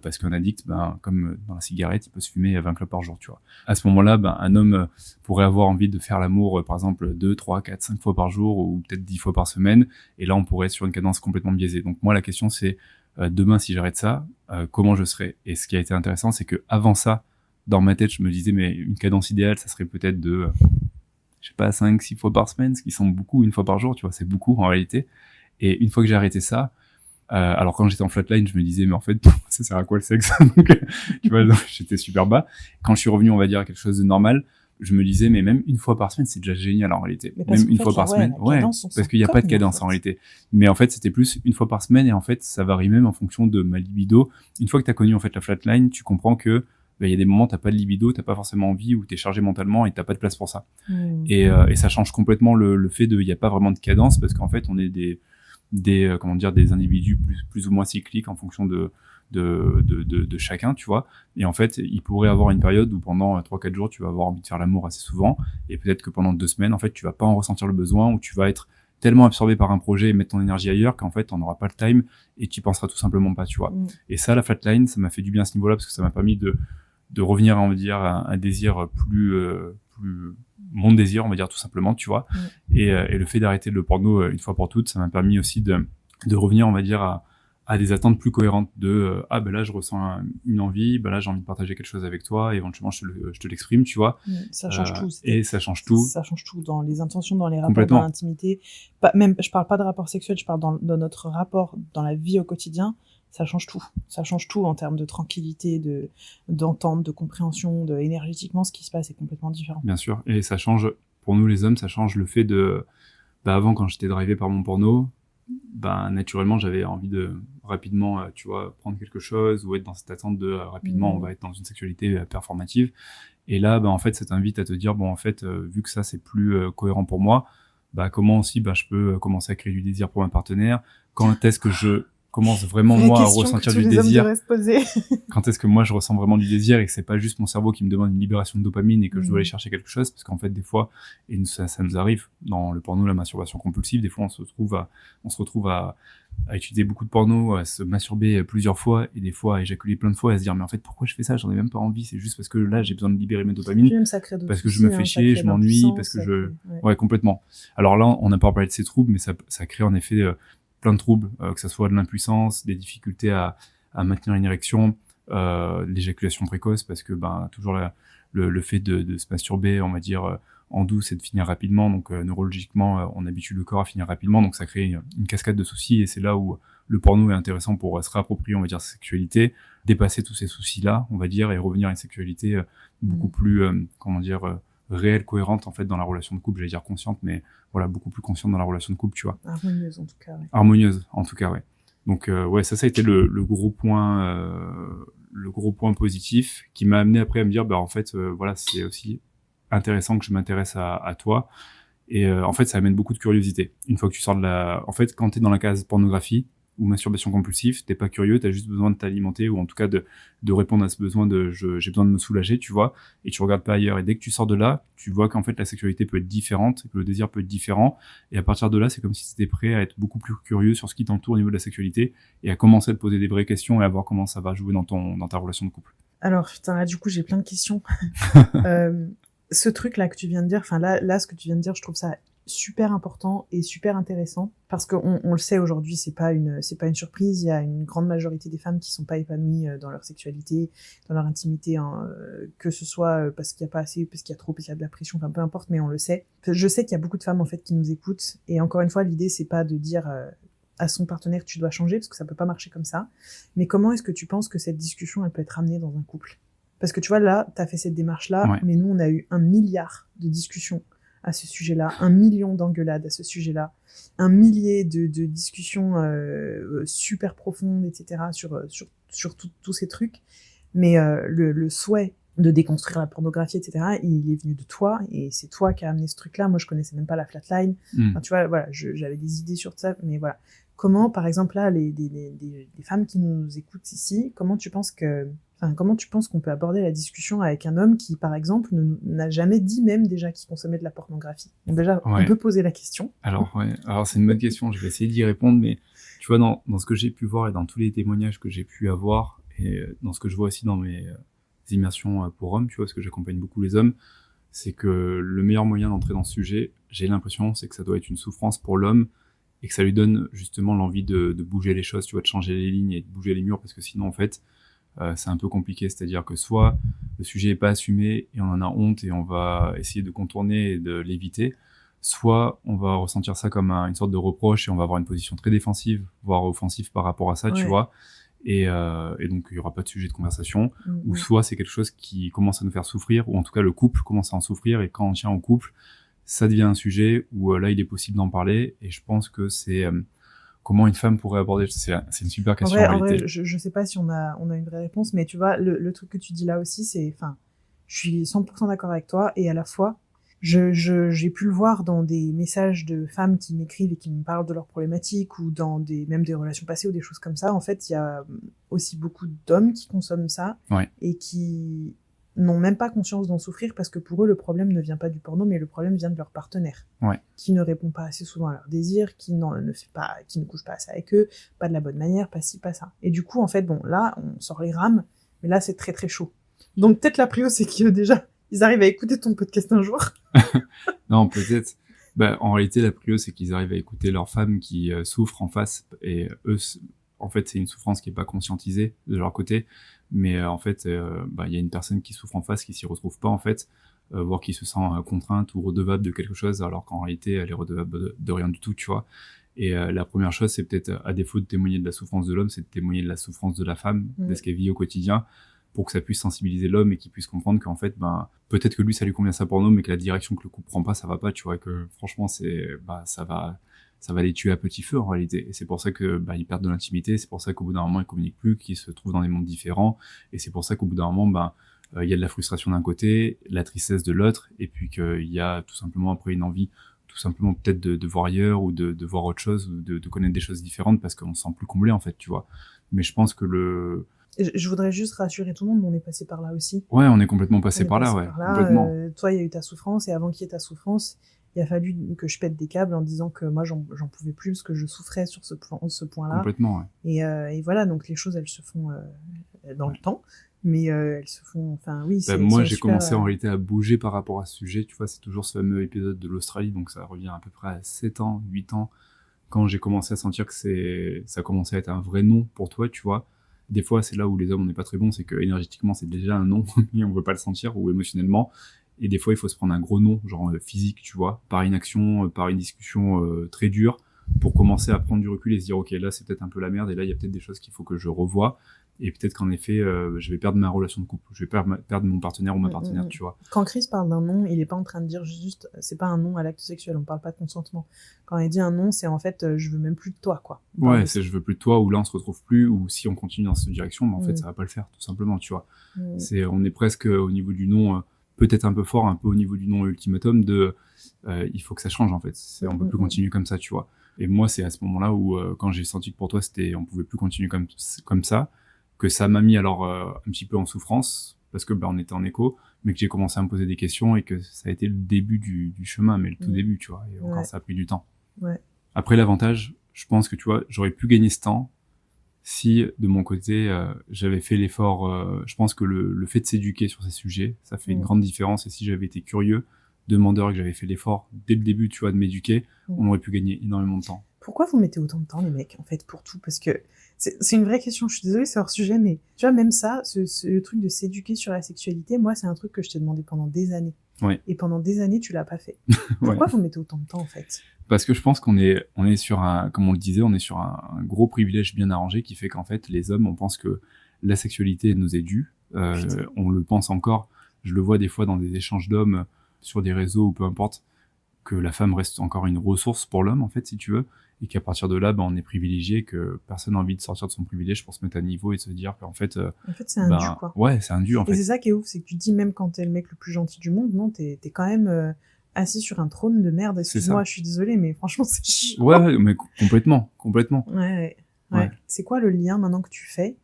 parce qu'un addict, comme dans la cigarette, il peut se fumer 20 clopes par jour, tu vois. À ce moment-là, un homme pourrait avoir envie de faire l'amour, par exemple, 2, 3, 4, 5 fois par jour, ou peut-être 10 fois par semaine, et là on pourrait être sur une cadence complètement biaisée. Donc moi la question c'est, demain si j'arrête ça, comment je serai? Et ce qui a été intéressant, c'est que avant ça, dans ma tête, je me disais, mais une cadence idéale, ça serait peut-être de, je sais pas, 5, 6 fois par semaine, ce qui semble beaucoup, une fois par jour, tu vois, c'est beaucoup en réalité. Et une fois que j'ai arrêté ça, alors quand j'étais en flatline, je me disais, mais en fait, ça sert à quoi le sexe? Donc, tu vois, j'étais super bas. Quand je suis revenu, on va dire, à quelque chose de normal, je me disais, mais même une fois par semaine, c'est déjà génial en réalité. Même une fois par semaine, parce qu'il n'y a pas de cadence en réalité. Mais en fait, c'était plus une fois par semaine, et en fait, ça varie même en fonction de ma libido. Une fois que tu as connu en fait la flatline, tu comprends que il y a des moments, t'as pas de libido, t'as pas forcément envie, ou t'es chargé mentalement et t'as pas de place pour ça. Et ça change complètement le fait de, il y a pas vraiment de cadence, parce qu'en fait, on est des individus plus ou moins cycliques en fonction de chacun, tu vois. Et en fait, il pourrait avoir une période où pendant 3-4 jours, tu vas avoir envie de faire l'amour assez souvent, et peut-être que pendant 2 semaines, en fait, tu vas pas en ressentir le besoin, ou tu vas être tellement absorbé par un projet et mettre ton énergie ailleurs qu'en fait, on n'aura pas le time et tu y penseras tout simplement pas, tu vois. Et ça, la flatline, ça m'a fait du bien à ce niveau-là, parce que ça m'a permis de revenir, on va dire, à un désir plus mon désir, on va dire, tout simplement, tu vois. Et le fait d'arrêter le porno une fois pour toutes, ça m'a permis aussi de revenir, on va dire, à des attentes plus cohérentes de là je ressens une envie, là j'ai envie de partager quelque chose avec toi, et éventuellement je te l'exprime, tu vois. Ça change tout. Et ça change tout. Ça change tout dans les intentions, dans les rapports, dans l'intimité. Même, je parle pas de rapport sexuel, je parle dans notre rapport dans la vie au quotidien. Ça change tout. Ça change tout en termes de tranquillité, d'entente, de compréhension, énergétiquement, ce qui se passe est complètement différent. Bien sûr. Et ça change, pour nous les hommes, ça change le fait de, avant, quand j'étais drivé par mon porno, naturellement, j'avais envie de rapidement, tu vois, prendre quelque chose, ou être dans cette attente de rapidement, on va être dans une sexualité performative. Et là, en fait, ça t'invite à te dire, en fait, vu que ça, c'est plus cohérent pour moi, comment aussi, je peux commencer à créer du désir pour ma partenaire. Quand est-ce que je commence vraiment moi à ressentir du désir? Quand est-ce que moi je ressens vraiment du désir, et que c'est pas juste mon cerveau qui me demande une libération de dopamine et que je dois aller chercher quelque chose? Parce qu'en fait, des fois, et ça nous arrive dans le porno, la masturbation compulsive, des fois on se retrouve à étudier beaucoup de porno, à se masturber plusieurs fois, et des fois à éjaculer plein de fois, et à se dire, mais en fait, pourquoi je fais ça? J'en ai même pas envie, c'est juste parce que là j'ai besoin de libérer mes dopamines, parce que je me fais chier, je m'ennuie, parce que ouais, complètement. Alors là, on n'a pas parlé de ces troubles, mais ça crée en effet plein de troubles, que ça soit de l'impuissance, des difficultés à maintenir une érection, l'éjaculation précoce, parce que toujours le fait de se masturber, on va dire, en douce, et de finir rapidement, donc neurologiquement, on habitue le corps à finir rapidement, donc ça crée une cascade de soucis, et c'est là où le porno est intéressant pour se réapproprier, on va dire, sa sexualité, dépasser tous ces soucis-là, on va dire, et revenir à une sexualité beaucoup plus, réelle, cohérente en fait dans la relation de couple. J'allais dire consciente, mais voilà, beaucoup plus consciente dans la relation de couple, tu vois. Harmonieuse en tout cas. Ouais. Harmonieuse, en tout cas, ouais. Donc ouais, ça a été le gros point positif qui m'a amené après à me dire, bah en fait, voilà, c'est aussi intéressant que je m'intéresse à toi. Et en fait, ça amène beaucoup de curiosité. Une fois que tu sors de la... En fait, quand t'es dans la case pornographie ou masturbation compulsive, t'es pas curieux, t'as juste besoin de t'alimenter ou en tout cas de répondre à ce besoin de j'ai besoin de me soulager, tu vois, et tu regardes pas ailleurs. Et dès que tu sors de là, tu vois qu'en fait la sexualité peut être différente, que le désir peut être différent. Et à partir de là, c'est comme si t'étais prêt à être beaucoup plus curieux sur ce qui t'entoure au niveau de la sexualité et à commencer à te poser des vraies questions et à voir comment ça va jouer dans ta relation de couple. Alors, putain, là, du coup, j'ai plein de questions. Ce truc-là que tu viens de dire, enfin, là, ce que tu viens de dire, je trouve ça super important et super intéressant parce qu'on le sait aujourd'hui, c'est pas une surprise. Il y a une grande majorité des femmes qui sont pas épanouies dans leur sexualité, dans leur intimité, hein, que ce soit parce qu'il y a pas assez, parce qu'il y a trop, parce qu'il y a de la pression, enfin peu importe, mais on le sait. Je sais qu'il y a beaucoup de femmes en fait qui nous écoutent et encore une fois, l'idée c'est pas de dire à son partenaire tu dois changer parce que ça peut pas marcher comme ça. Mais comment est-ce que tu penses que cette discussion elle peut être amenée dans un couple? Parce que tu vois, là, t'as fait cette démarche-là, Ouais. mais nous, on a eu 1 milliard de discussions à ce sujet-là, 1 million d'engueulades à ce sujet-là, 1 millier de discussions super profondes, etc., sur tous ces trucs. Mais le souhait de déconstruire la pornographie, etc., il est venu de toi, et c'est toi qui as amené ce truc-là. Moi, je connaissais même pas la flatline. Enfin, tu vois, voilà, j'avais des idées sur ça, mais voilà. Comment, par exemple, là, les femmes qui nous écoutent ici, comment tu penses qu'on peut aborder la discussion avec un homme qui, par exemple, n'a jamais dit même déjà qu'il consommait de la pornographie? Donc déjà, on peut poser la question. Alors c'est une bonne question, je vais essayer d'y répondre, mais tu vois, dans ce que j'ai pu voir et dans tous les témoignages que j'ai pu avoir, et dans ce que je vois aussi dans mes immersions pour hommes, tu vois, parce que j'accompagne beaucoup les hommes, c'est que le meilleur moyen d'entrer dans ce sujet, j'ai l'impression, c'est que ça doit être une souffrance pour l'homme, et que ça lui donne justement l'envie de bouger les choses, tu vois, de changer les lignes et de bouger les murs, parce que sinon, en fait, c'est un peu compliqué, c'est-à-dire que soit le sujet est pas assumé et on en a honte et on va essayer de contourner et de l'éviter, soit on va ressentir ça comme une sorte de reproche et on va avoir une position très défensive, voire offensive par rapport à ça, tu vois, et donc il y aura pas de sujet de conversation, ou soit c'est quelque chose qui commence à nous faire souffrir, ou en tout cas le couple commence à en souffrir, et quand on tient au couple, ça devient un sujet où là il est possible d'en parler, et je pense que c'est comment une femme pourrait aborder, c'est une super question en réalité. En vrai, je sais pas si on a une vraie réponse, mais tu vois, le truc que tu dis là aussi, c'est, enfin, je suis 100% d'accord avec toi, et à la fois, j'ai pu le voir dans des messages de femmes qui m'écrivent et qui me parlent de leurs problématiques, ou dans même des relations passées ou des choses comme ça. En fait, il y a aussi beaucoup d'hommes qui consomment ça, et qui n'ont même pas conscience d'en souffrir, parce que pour eux, le problème ne vient pas du porno, mais le problème vient de leur partenaire, qui ne répond pas assez souvent à leurs désirs, qui ne couche pas assez avec eux, pas de la bonne manière, pas ci, pas ça. Et du coup, en fait, bon, là, on sort les rames, mais là, c'est très très chaud. Donc peut-être la prio, c'est que déjà, ils arrivent à écouter ton podcast un jour. Non, peut-être. Bah, en réalité, la prio, c'est qu'ils arrivent à écouter leurs femmes qui souffrent en face, et eux, en fait, c'est une souffrance qui est pas conscientisée de leur côté, mais en fait, il y a une personne qui souffre en face, qui s'y retrouve pas en fait, voire qui se sent contrainte ou redevable de quelque chose, alors qu'en réalité, elle est redevable de rien du tout, tu vois. Et la première chose, c'est peut-être, à défaut de témoigner de la souffrance de l'homme, c'est de témoigner de la souffrance de la femme, de ce qu'elle vit au quotidien, pour que ça puisse sensibiliser l'homme et qu'il puisse comprendre qu'en fait, peut-être que lui, ça lui convient sa porno, mais que la direction que le couple prend pas, ça va pas, tu vois, que franchement, ça va les tuer à petit feu, en réalité. Et c'est pour ça que, ils perdent de l'intimité, c'est pour ça qu'au bout d'un moment, ils communiquent plus, qu'ils se trouvent dans des mondes différents, et c'est pour ça qu'au bout d'un moment, il y a de la frustration d'un côté, la tristesse de l'autre, et puis qu'il y a tout simplement après une envie, tout simplement peut-être de voir ailleurs, ou de voir autre chose, ou de connaître des choses différentes, parce qu'on se sent plus comblé, en fait, tu vois. Mais je pense que Je voudrais juste rassurer tout le monde, on est passé par là aussi. Ouais, on est complètement passé par là, complètement. Toi, il y a eu ta souffrance, et avant qu'il y ait ta souffrance, il a fallu que je pète des câbles en disant que moi, j'en pouvais plus, parce que je souffrais sur ce point-là. Complètement, ouais. Et voilà, donc les choses, elles se font dans le temps, mais elles se font, enfin, oui, moi, j'ai commencé en réalité à bouger par rapport à ce sujet, tu vois, c'est toujours ce fameux épisode de l'Australie, donc ça revient à peu près à 7 ans, 8 ans, quand j'ai commencé à sentir que ça commençait à être un vrai non pour toi, tu vois. Des fois, c'est là où les hommes, on n'est pas très bons, c'est que énergétiquement, c'est déjà un non, mais on veut pas le sentir, ou émotionnellement. Et des fois, il faut se prendre un gros non, genre physique, tu vois, par une action, par une discussion très dure, pour commencer à prendre du recul et se dire, ok, là, c'est peut-être un peu la merde, et là, il y a peut-être des choses qu'il faut que je revoie. et peut-être qu'en effet, je vais perdre ma relation de couple, je vais perdre mon partenaire ou ma partenaire, tu vois. Quand Chris parle d'un non, il est pas en train de dire juste, c'est pas un non à l'acte sexuel, on parle pas de consentement. Quand il dit un non, c'est en fait, je veux même plus de toi, quoi. Ouais, c'est je veux plus de toi, ou là on se retrouve plus, ou si on continue dans cette direction, en fait ça va pas le faire, tout simplement, tu vois. On est presque au niveau du non, peut-être un peu fort, un peu au niveau du non ultimatum de il faut que ça change en fait. On peut plus continuer comme ça, tu vois. Et moi c'est à ce moment-là où quand j'ai senti que pour toi on pouvait plus continuer comme ça, que ça m'a mis alors un petit peu en souffrance parce que on était en écho, mais que j'ai commencé à me poser des questions et que ça a été le début du chemin, mais le tout début, tu vois. Et encore ça a pris du temps. Après l'avantage, je pense que tu vois, j'aurais pu gagner ce temps si de mon côté j'avais fait l'effort. Je pense que le fait de s'éduquer sur ces sujets, ça fait une grande différence. Et si j'avais été curieux, demandeur, et que j'avais fait l'effort dès le début, tu vois, de m'éduquer, on aurait pu gagner énormément de temps. Pourquoi vous mettez autant de temps, les mecs, en fait, pour tout? Parce que c'est une vraie question. Je suis désolée, c'est hors sujet, mais tu vois, même ça, ce truc de s'éduquer sur la sexualité, moi, c'est un truc que je t'ai demandé pendant des années. Ouais. Et pendant des années, tu l'as pas fait. Pourquoi vous mettez autant de temps, en fait? Parce que je pense qu'on est sur comme on le disait, on est sur un gros privilège bien arrangé qui fait qu'en fait, les hommes, on pense que la sexualité nous est due. On le pense encore. Je le vois des fois dans des échanges d'hommes sur des réseaux ou peu importe, que la femme reste encore une ressource pour l'homme, en fait, si tu veux. Et qu'à partir de là, on est privilégié, que personne n'a envie de sortir de son privilège pour se mettre à niveau et se dire qu'en fait... c'est un dû, quoi. Ouais, c'est un dû, en fait. Et c'est ça qui est ouf, c'est que tu dis, même quand t'es le mec le plus gentil du monde, non, t'es quand même assis sur un trône de merde. Excuse-moi, je suis désolée, mais franchement, c'est chiant. Ouais, mais complètement. Ouais. C'est quoi le lien maintenant que tu fais?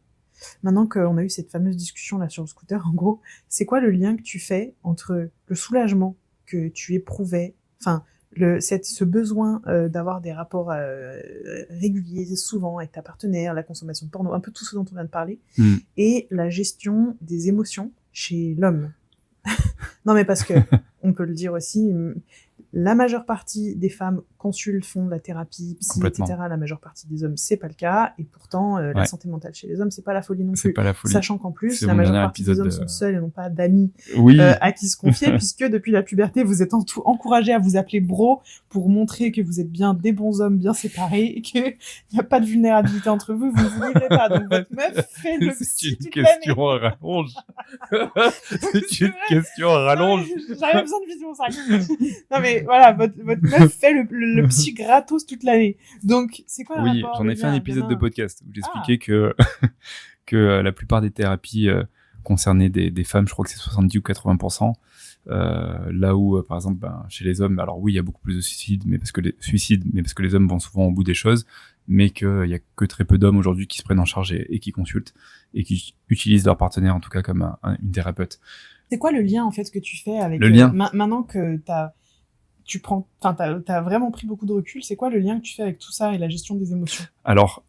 Maintenant qu'on a eu cette fameuse discussion là sur le scooter, en gros, c'est quoi le lien que tu fais entre le soulagement que tu éprouvais, enfin, ce besoin d'avoir des rapports réguliers, souvent, avec ta partenaire, la consommation de porno, un peu tout ce dont on vient de parler, et la gestion des émotions chez l'homme. Non, mais parce que, on peut le dire aussi, la majeure partie des femmes consultent, font de la thérapie, psy, etc. La majeure partie des hommes, c'est pas le cas. Et pourtant, la santé mentale chez les hommes, c'est pas la folie non plus. Pas la folie. Sachant qu'en plus, la majeure partie des hommes sont seuls et n'ont pas d'amis à qui se confier, puisque depuis la puberté, vous êtes encouragés à vous appeler bro pour montrer que vous êtes bien des bons hommes bien séparés et qu'il n'y a pas de vulnérabilité entre vous, vous ne vous livrez pas. Donc votre meuf fait le psy toute l'année. C'est une question à rallonge. C'est une question à rallonge. J'avais besoin de vision, ça. Non mais voilà, votre meuf fait le psy gratos toute l'année. Donc, c'est quoi le rapport? Oui, j'en ai fait un épisode de podcast où j'expliquais que la plupart des thérapies concernaient des femmes, je crois que c'est 70 ou 80%, là où, par exemple, chez les hommes, alors oui, il y a beaucoup plus de suicides, mais parce que les hommes vont souvent au bout des choses, mais qu'il y a que très peu d'hommes aujourd'hui qui se prennent en charge et qui consultent, et qui utilisent leur partenaire, en tout cas, comme une thérapeute. C'est quoi le lien, en fait, que tu fais avec... Le lien maintenant que t'as vraiment pris beaucoup de recul, c'est quoi le lien que tu fais avec tout ça et la gestion des émotions? Alors,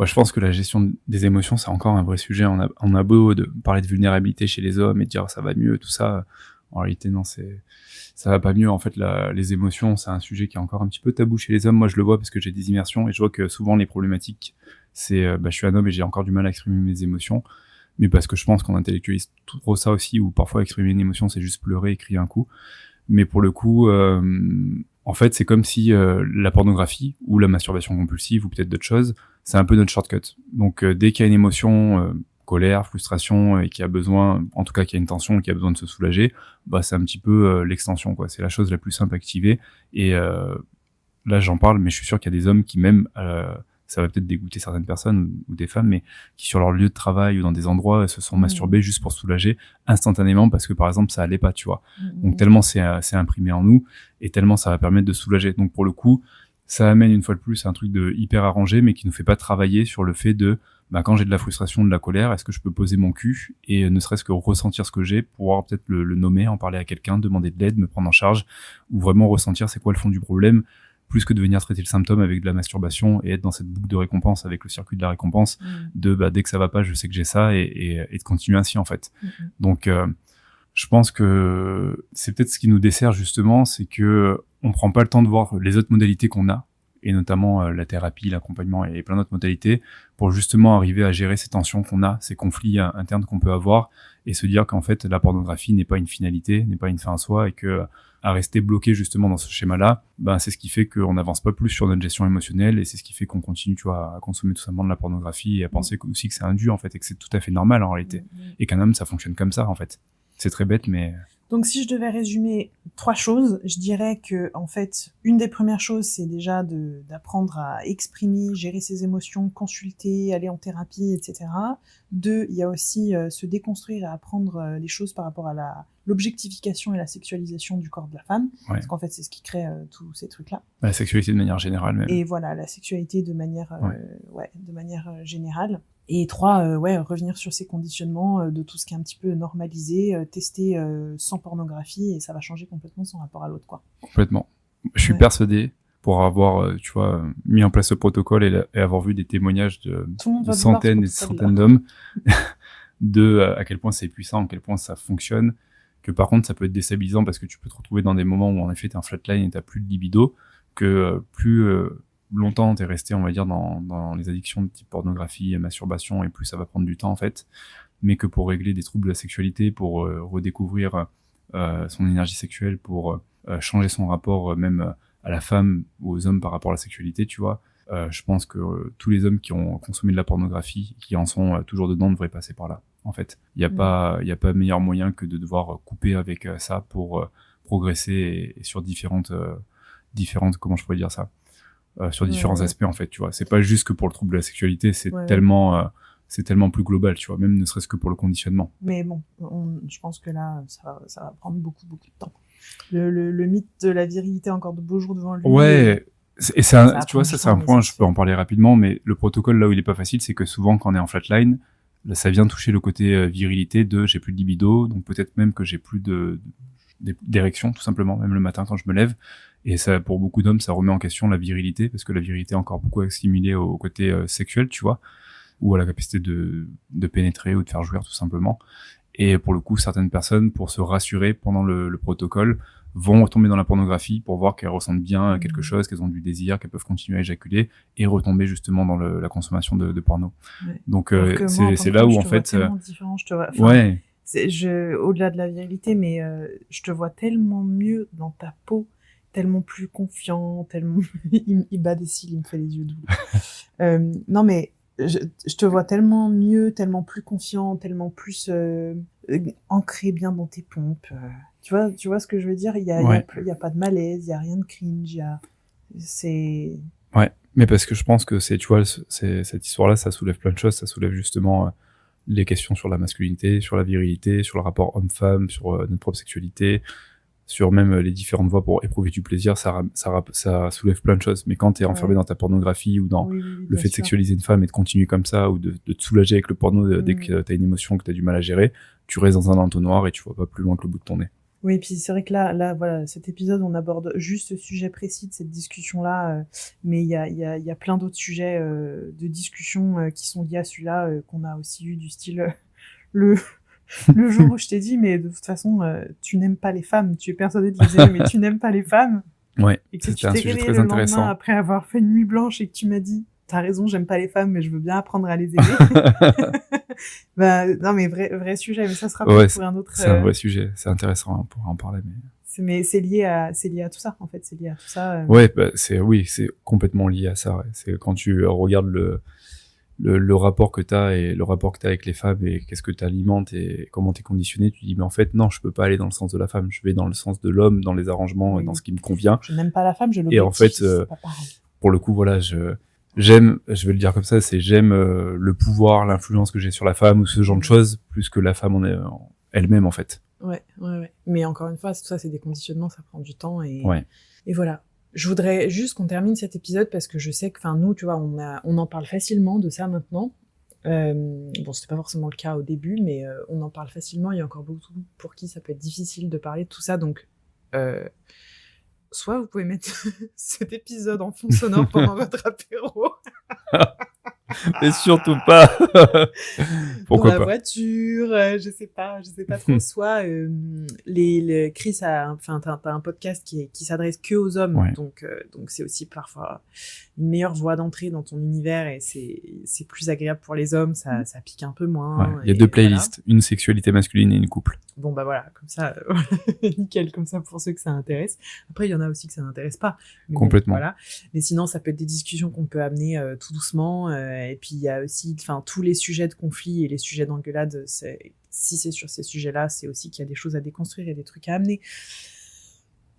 je pense que la gestion des émotions, c'est encore un vrai sujet. On a beau de parler de vulnérabilité chez les hommes et de dire ça va mieux, tout ça. En réalité, non, ça va pas mieux. En fait, les émotions, c'est un sujet qui est encore un petit peu tabou chez les hommes. Moi, je le vois parce que j'ai des immersions et je vois que souvent les problématiques, c'est je suis un homme et j'ai encore du mal à exprimer mes émotions. Mais parce que je pense qu'on intellectualise trop ça aussi, où parfois exprimer une émotion, c'est juste pleurer et crier un coup. Mais pour le coup, en fait, c'est comme si la pornographie ou la masturbation compulsive ou peut-être d'autres choses, c'est un peu notre shortcut. Donc, dès qu'il y a une émotion, colère, frustration, et qui a besoin, en tout cas, qu'il y a une tension, qui a besoin de se soulager, c'est un petit peu l'extension, quoi. C'est la chose la plus simple à activer. Et là, j'en parle, mais je suis sûr qu'il y a des hommes qui même ça va peut-être dégoûter certaines personnes ou des femmes, mais qui sur leur lieu de travail ou dans des endroits se sont masturbés juste pour se soulager instantanément parce que par exemple ça allait pas, tu vois. Donc tellement c'est imprimé en nous et tellement ça va permettre de soulager. Donc pour le coup, ça amène une fois de plus un truc de hyper arrangé, mais qui nous fait pas travailler sur le fait de quand j'ai de la frustration, de la colère, est-ce que je peux poser mon cul et ne serait-ce que ressentir ce que j'ai, pouvoir peut-être le nommer, en parler à quelqu'un, demander de l'aide, me prendre en charge, ou vraiment ressentir c'est quoi le fond du problème, plus que de venir traiter le symptôme avec de la masturbation et être dans cette boucle de récompense avec le circuit de la récompense, de dès que ça va pas, je sais que j'ai ça, et de continuer ainsi en fait. Donc je pense que c'est peut-être ce qui nous dessert justement, c'est que on prend pas le temps de voir les autres modalités qu'on a et notamment la thérapie, l'accompagnement et plein d'autres modalités pour justement arriver à gérer ces tensions qu'on a, ces conflits internes qu'on peut avoir et se dire qu'en fait la pornographie n'est pas une finalité, n'est pas une fin en soi et que à rester bloqué justement dans ce schéma-là, ben c'est ce qui fait qu'on n'avance pas plus sur notre gestion émotionnelle et c'est ce qui fait qu'on continue, tu vois, à consommer tout simplement de la pornographie et à penser aussi que c'est un dû en fait et que c'est tout à fait normal en réalité et qu'un homme ça fonctionne comme ça en fait. C'est très bête mais donc, si je devais résumer 3 choses, je dirais que, en fait, une des premières choses, c'est déjà d'apprendre à exprimer, gérer ses émotions, consulter, aller en thérapie, etc. 2, il y a aussi se déconstruire et apprendre les choses par rapport à l'objectification et la sexualisation du corps de la femme, parce qu'en fait, c'est ce qui crée tous ces trucs-là. La sexualité de manière générale même. Et voilà, la sexualité de manière, de manière générale. Et 3, revenir sur ces conditionnements de tout ce qui est un petit peu normalisé, tester sans pornographie, et ça va changer complètement son rapport à l'autre, quoi. Complètement. Je suis persuadé, pour avoir, tu vois, mis en place ce protocole et avoir vu des témoignages de centaines et centaines d'hommes, à quel point c'est puissant, à quel point ça fonctionne, que par contre ça peut être déstabilisant parce que tu peux te retrouver dans des moments où en effet t'es en flatline et t'as plus de libido, que plus longtemps t'es resté, on va dire, dans les addictions de type pornographie, masturbation, et plus ça va prendre du temps en fait, mais que pour régler des troubles de la sexualité, pour redécouvrir son énergie sexuelle, pour changer son rapport même à la femme ou aux hommes par rapport à la sexualité, tu vois, je pense que tous les hommes qui ont consommé de la pornographie, qui en sont toujours dedans, devraient passer par là. En fait, il y a pas meilleur moyen que de devoir couper avec ça pour progresser et sur différentes, comment je pourrais dire ça, sur différents aspects en fait, tu vois. C'est pas juste que pour le trouble de la sexualité, c'est tellement plus global, tu vois, même ne serait-ce que pour le conditionnement. Mais bon, je pense que là, ça va prendre beaucoup de temps. Le mythe de la virilité encore de beaux jours devant lui. Ouais. Et tu vois, ça c'est un point, je peux en parler rapidement, mais le protocole là où il est pas facile, c'est que souvent quand on est en flatline, là, ça vient toucher le côté virilité de j'ai plus de libido, donc peut-être même que j'ai plus d'érection, tout simplement, même le matin quand je me lève. Et ça, pour beaucoup d'hommes, ça remet en question la virilité, parce que la virilité est encore beaucoup assimilée au côté sexuel, tu vois, ou à la capacité de pénétrer ou de faire jouir, tout simplement. Et pour le coup, certaines personnes, pour se rassurer pendant le protocole, vont retomber dans la pornographie pour voir qu'elles ressentent bien quelque chose, qu'elles ont du désir, qu'elles peuvent continuer à éjaculer et retomber justement dans la consommation de porno. Ouais. Donc c'est là où en fait au-delà de la virilité, mais je te vois tellement mieux dans ta peau, tellement plus confiant, tellement il bat des cils, il me fait les yeux doux. Non mais je te vois tellement mieux, tellement plus confiant, tellement plus ancré bien dans tes pompes. Tu vois ce que je veux dire? Il y a pas de malaise, il y a rien de cringe, c'est... Ouais, mais parce que je pense que tu vois, cette histoire-là, ça soulève plein de choses, ça soulève justement les questions sur la masculinité, sur la virilité, sur le rapport homme-femme, sur notre propre sexualité, sur même les différentes voies pour éprouver du plaisir, ça soulève plein de choses. Mais quand t'es enfermé dans ta pornographie ou dans le fait de sexualiser une femme et de continuer comme ça, ou de te soulager avec le porno dès que t'as une émotion que t'as du mal à gérer, tu restes dans un entonnoir et tu vois pas plus loin que le bout de ton nez. Oui, puis c'est vrai que là, voilà, cet épisode, on aborde juste ce sujet précis de cette discussion-là, mais il y a plein d'autres sujets de discussion qui sont liés à celui-là, qu'on a aussi eu du style le jour où je t'ai dit, mais de toute façon, tu n'aimes pas les femmes, tu es persuadé de les aimer, mais tu n'aimes pas les femmes. Ouais, et que tu t'es réveillé le lendemain après avoir fait une nuit blanche et que tu m'as dit, t'as raison, j'aime pas les femmes, mais je veux bien apprendre à les aimer. Bah, non, mais vrai sujet, mais ça sera pour un autre... C'est un vrai sujet, c'est intéressant, on pourra en parler, mais... Mais c'est lié à tout ça, en fait, c'est lié à tout ça. Ouais, bah, c'est complètement lié à ça, ouais. C'est quand tu regardes le rapport que t'as et le rapport que t'as avec les femmes et qu'est-ce que t'alimentes et comment t'es conditionné, tu dis, mais en fait, non, je peux pas aller dans le sens de la femme, je vais dans le sens de l'homme, dans les arrangements, dans ce qui me convient. Je n'aime pas la femme, je l'objectif. Et en fait, pour le coup, voilà, j'aime, je vais le dire comme ça, j'aime le pouvoir, l'influence que j'ai sur la femme ou ce genre de choses, plus que la femme elle-même, en fait. Ouais. Mais encore une fois, tout ça, c'est des conditionnements, ça prend du temps et voilà. Je voudrais juste qu'on termine cet épisode parce que je sais que, nous, tu vois, on en parle facilement de ça maintenant. Bon, c'était pas forcément le cas au début, mais on en parle facilement. Il y a encore beaucoup pour qui ça peut être difficile de parler de tout ça, donc soit vous pouvez mettre cet épisode en fond sonore pendant votre apéro. Mais surtout pas. Pourquoi la pas. voiture, je sais pas trop. Soit Chris t'as un podcast qui s'adresse que aux hommes, Ouais. donc c'est aussi parfois une meilleure voie d'entrée dans ton univers et c'est plus agréable pour les hommes, ça pique un peu moins. Ouais. Il y a et 2 voilà. playlists, une sexualité masculine et une couple. Bon bah voilà, comme ça, nickel, comme ça pour ceux que ça intéresse. Après il y en a aussi que ça n'intéresse pas. Mais bon, Complètement. voilà. Mais sinon ça peut être des discussions qu'on peut amener tout doucement. Et puis il y a aussi, tous les sujets de conflit et les sujets d'engueulade. Si c'est sur ces sujets-là, c'est aussi qu'il y a des choses à déconstruire et des trucs à amener.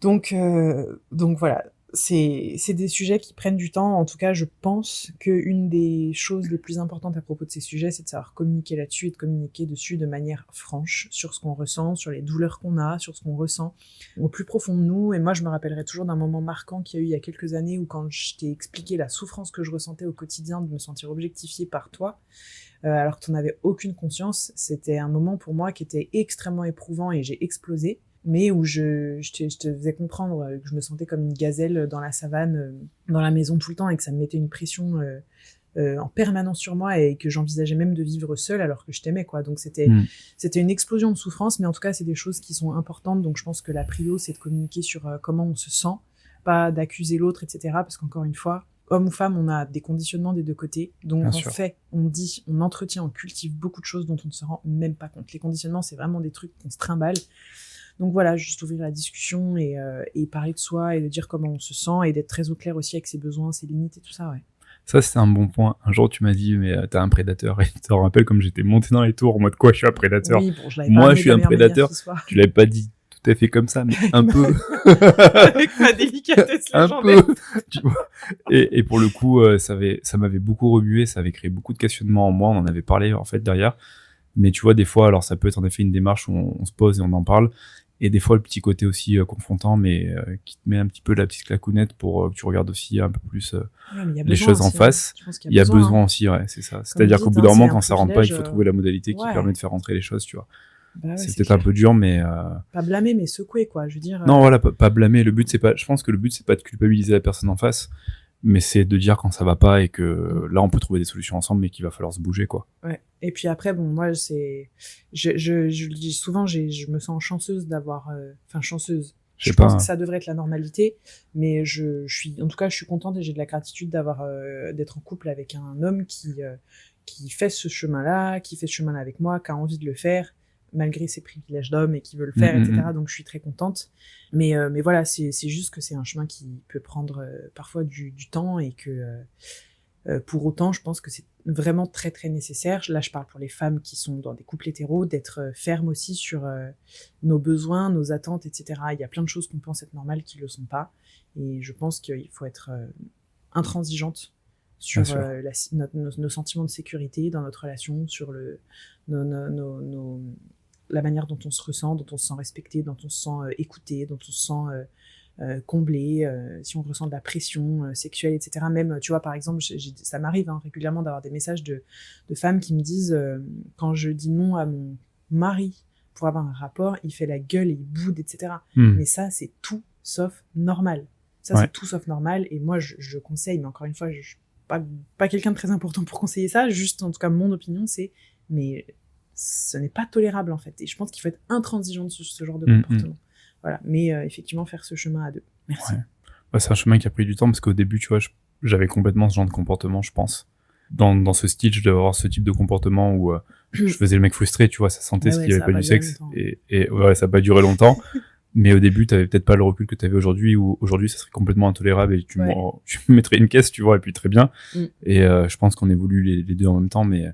Donc voilà. C'est des sujets qui prennent du temps. En tout cas, je pense qu'une des choses les plus importantes à propos de ces sujets, c'est de savoir communiquer là-dessus et de communiquer dessus de manière franche sur ce qu'on ressent, sur les douleurs qu'on a, sur ce qu'on ressent au plus profond de nous. Et moi, je me rappellerai toujours d'un moment marquant qu'il y a eu il y a quelques années où quand je t'ai expliqué la souffrance que je ressentais au quotidien de me sentir objectifiée par toi, alors que tu n'en avais aucune conscience, c'était un moment pour moi qui était extrêmement éprouvant et j'ai explosé. Mais où je te faisais comprendre que je me sentais comme une gazelle dans la savane, dans la maison tout le temps, et que ça me mettait une pression en permanence sur moi, et que j'envisageais même de vivre seule alors que je t'aimais, quoi. Donc c'était une explosion de souffrance, mais en tout cas c'est des choses qui sont importantes. Donc je pense que la prio, c'est de communiquer sur comment on se sent, pas d'accuser l'autre, etc. Parce qu'encore une fois, homme ou femme, on a des conditionnements des deux côtés. Donc on dit, on entretient, on cultive beaucoup de choses dont on ne se rend même pas compte. Les conditionnements, c'est vraiment des trucs qu'on se trimballe. Donc voilà, juste ouvrir la discussion et parler de soi et de dire comment on se sent et d'être très au clair aussi avec ses besoins, ses limites et tout ça, ouais. Ça, c'est un bon point. Un jour, tu m'as dit, mais t'as un prédateur. Et tu te rappelles comme j'étais monté dans les tours en mode quoi, je suis un prédateur. Oui, bon, je l'avais Moi, pas je suis un prédateur. Tu l'avais pas dit tout à fait comme ça, mais un peu. Avec ma délicatesse légendaire. Un peu, tu vois. Et pour le coup, ça m'avait beaucoup remué, ça avait créé beaucoup de questionnements en moi. On en avait parlé, en fait, derrière. Mais tu vois, des fois, alors ça peut être en effet une démarche où on se pose et on en parle. Et des fois, le petit côté aussi confrontant, mais qui te met un petit peu la petite clacounette pour que tu regardes aussi un peu plus les choses en face. Il y a besoin aussi, ouais, c'est ça. C'est-à-dire qu'au bout d'un moment, quand ça rentre pas, il faut trouver la modalité qui permet de faire rentrer les choses, tu vois. Bah ouais, c'est peut-être un peu dur, mais pas blâmer, mais secouer, quoi. Je veux dire. Non, voilà, pas blâmer. Je pense que le but, c'est pas de culpabiliser la personne en face, mais c'est de dire quand ça va pas et que là, on peut trouver des solutions ensemble, mais qu'il va falloir se bouger, quoi. Ouais. Et puis après, bon, moi, je le dis souvent, je me sens chanceuse d'avoir, chanceuse. Je pense que ça devrait être la normalité, mais je suis contente et j'ai de la gratitude d'être en couple avec un homme qui fait ce chemin-là, avec moi, qui a envie de le faire, malgré ses privilèges d'homme et qui veut le faire, etc. Donc je suis très contente. Mais voilà, c'est juste que c'est un chemin qui peut prendre parfois du temps et que pour autant, je pense que c'est vraiment très très nécessaire. Là, je parle pour les femmes qui sont dans des couples hétéros, d'être fermes aussi sur nos besoins, nos attentes, etc. Il y a plein de choses qu'on pense être normales qui le sont pas. Et je pense qu'il faut être intransigeante sur nos sentiments de sécurité dans notre relation, sur la manière dont on se ressent, dont on se sent respecté, dont on se sent écouté, dont on se sent comblé, si on ressent de la pression sexuelle, etc. Même, tu vois, par exemple, ça m'arrive régulièrement d'avoir des messages de femmes qui me disent quand je dis non à mon mari pour avoir un rapport, il fait la gueule et il boude, etc. Mais ça, c'est tout sauf normal. C'est tout sauf normal. Et moi, je conseille, mais encore une fois, je suis pas quelqu'un de très important pour conseiller ça. Juste, en tout cas, mon opinion, c'est mais ce n'est pas tolérable, en fait. Et je pense qu'il faut être intransigeant sur ce genre de comportement. Voilà, mais effectivement, faire ce chemin à deux. Merci. Ouais, c'est un chemin qui a pris du temps parce qu'au début, tu vois, j'avais complètement ce genre de comportement, je pense. Dans ce style, je devais avoir ce type de comportement où je faisais le mec frustré, tu vois, ça sentait ce qu'il n'y avait pas du sexe. Et ouais, ça n'a pas duré longtemps. Mais au début, t'avais peut-être pas le recul que t'avais aujourd'hui, ou aujourd'hui, ça serait complètement intolérable et tu me mettrais une caisse, tu vois, et puis très bien. Et je pense qu'on évolue les deux en même temps, mais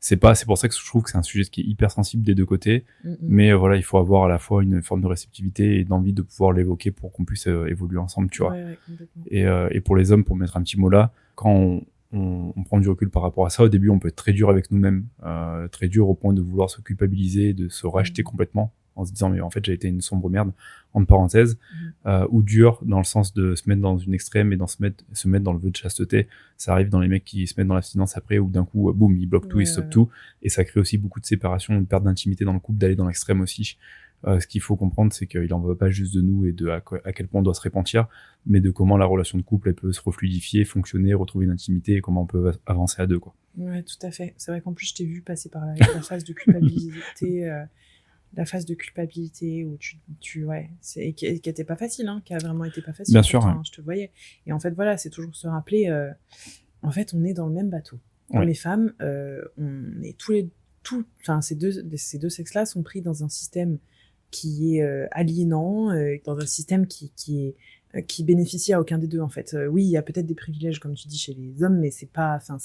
c'est pour ça que je trouve que c'est un sujet qui est hyper sensible des deux côtés. Mais voilà, il faut avoir à la fois une forme de réceptivité et d'envie de pouvoir l'évoquer pour qu'on puisse évoluer ensemble, tu vois. Et pour les hommes, pour mettre un petit mot là, quand on prend du recul par rapport à ça, au début, on peut être très dur avec nous-mêmes, très dur au point de vouloir se culpabiliser, de se racheter complètement, en se disant mais en fait j'ai été une sombre merde, entre parenthèses, ou dur dans le sens de se mettre dans une extrême et se mettre dans le vœu de chasteté. Ça arrive dans les mecs qui se mettent dans l'abstinence après, ou d'un coup boum, ils bloquent tout, ils stoppent tout, et ça crée aussi beaucoup de séparation, une perte d'intimité dans le couple, d'aller dans l'extrême aussi. Ce qu'il faut comprendre, c'est qu'il en va pas juste de nous et de à quel point on doit se repentir, mais de comment la relation de couple elle peut se refluidifier, fonctionner, retrouver une intimité et comment on peut avancer à deux, quoi. Ouais, tout à fait. C'est vrai qu'en plus, je t'ai vu passer par la phase de culpabilité, où ouais, qui était pas facile, hein, qui a vraiment été pas facile. Bien sûr, toi, ouais. hein, je te voyais. Et en fait, voilà, c'est toujours se rappeler, en fait, on est dans le même bateau. Ouais. Les femmes, on est enfin, ces deux sexes-là sont pris dans un système qui est aliénant, dans un système qui bénéficie à aucun des deux, en fait. Oui, il y a peut-être des privilèges, comme tu dis, chez les hommes, mais c'est pas, enfin,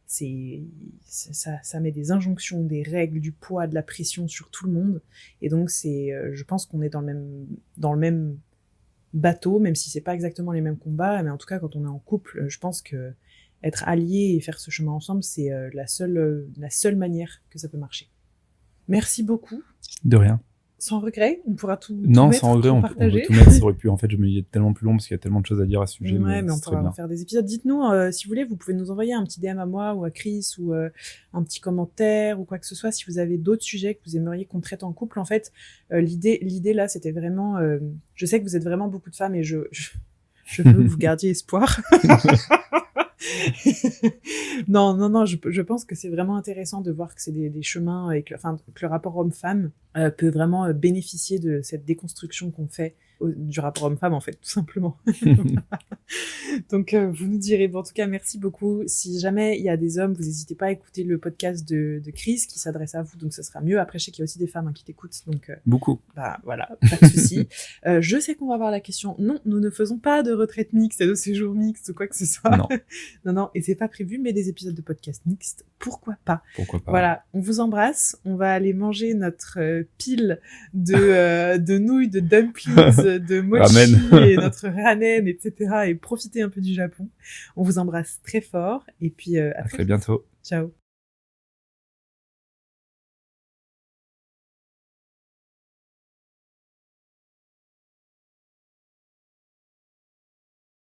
ça met des injonctions, des règles, du poids, de la pression sur tout le monde. Et donc, je pense qu'on est dans le même bateau, même si c'est pas exactement les mêmes combats, mais en tout cas, quand on est en couple, je pense que être alliés et faire ce chemin ensemble, c'est la seule manière que ça peut marcher. Merci beaucoup. De rien. Sans regret, on pourra tout Non, mettre, sans regret, tout on partager. peut tout mettre. Ça aurait pu, en fait, je me disais tellement plus long parce qu'il y a tellement de choses à dire à ce sujet. Ouais, mais on c'est très pourra bien. en faire des épisodes. Dites-nous, si vous voulez, vous pouvez nous envoyer un petit DM à moi ou à Chris ou un petit commentaire ou quoi que ce soit si vous avez d'autres sujets que vous aimeriez qu'on traite en couple. En fait, l'idée là, c'était vraiment... je sais que vous êtes vraiment beaucoup de femmes et je veux que vous gardiez espoir. Non, je pense que c'est vraiment intéressant de voir que c'est des chemins et que le rapport homme-femme peut vraiment bénéficier de cette déconstruction qu'on fait du rapport homme-femme, en fait, tout simplement. Donc, vous nous direz. Bon, en tout cas, merci beaucoup. Si jamais il y a des hommes, vous n'hésitez pas à écouter le podcast de Chris qui s'adresse à vous, donc ce sera mieux. Après, je sais qu'il y a aussi des femmes qui t'écoutent, donc... Beaucoup. Bah voilà, pas de souci. Je sais qu'on va avoir la question. Non, nous ne faisons pas de retraite mixte et de séjour mixte ou quoi que ce soit. Non. non, et c'est pas prévu, mais des épisodes de podcast mixte, pourquoi pas. Pourquoi pas. Voilà, on vous embrasse. On va aller manger notre pile de nouilles, de dumplings, de mochi Ramen. et notre ramen, etc. et profiter un peu du Japon. On vous embrasse très fort et puis à À très bientôt. Ciao.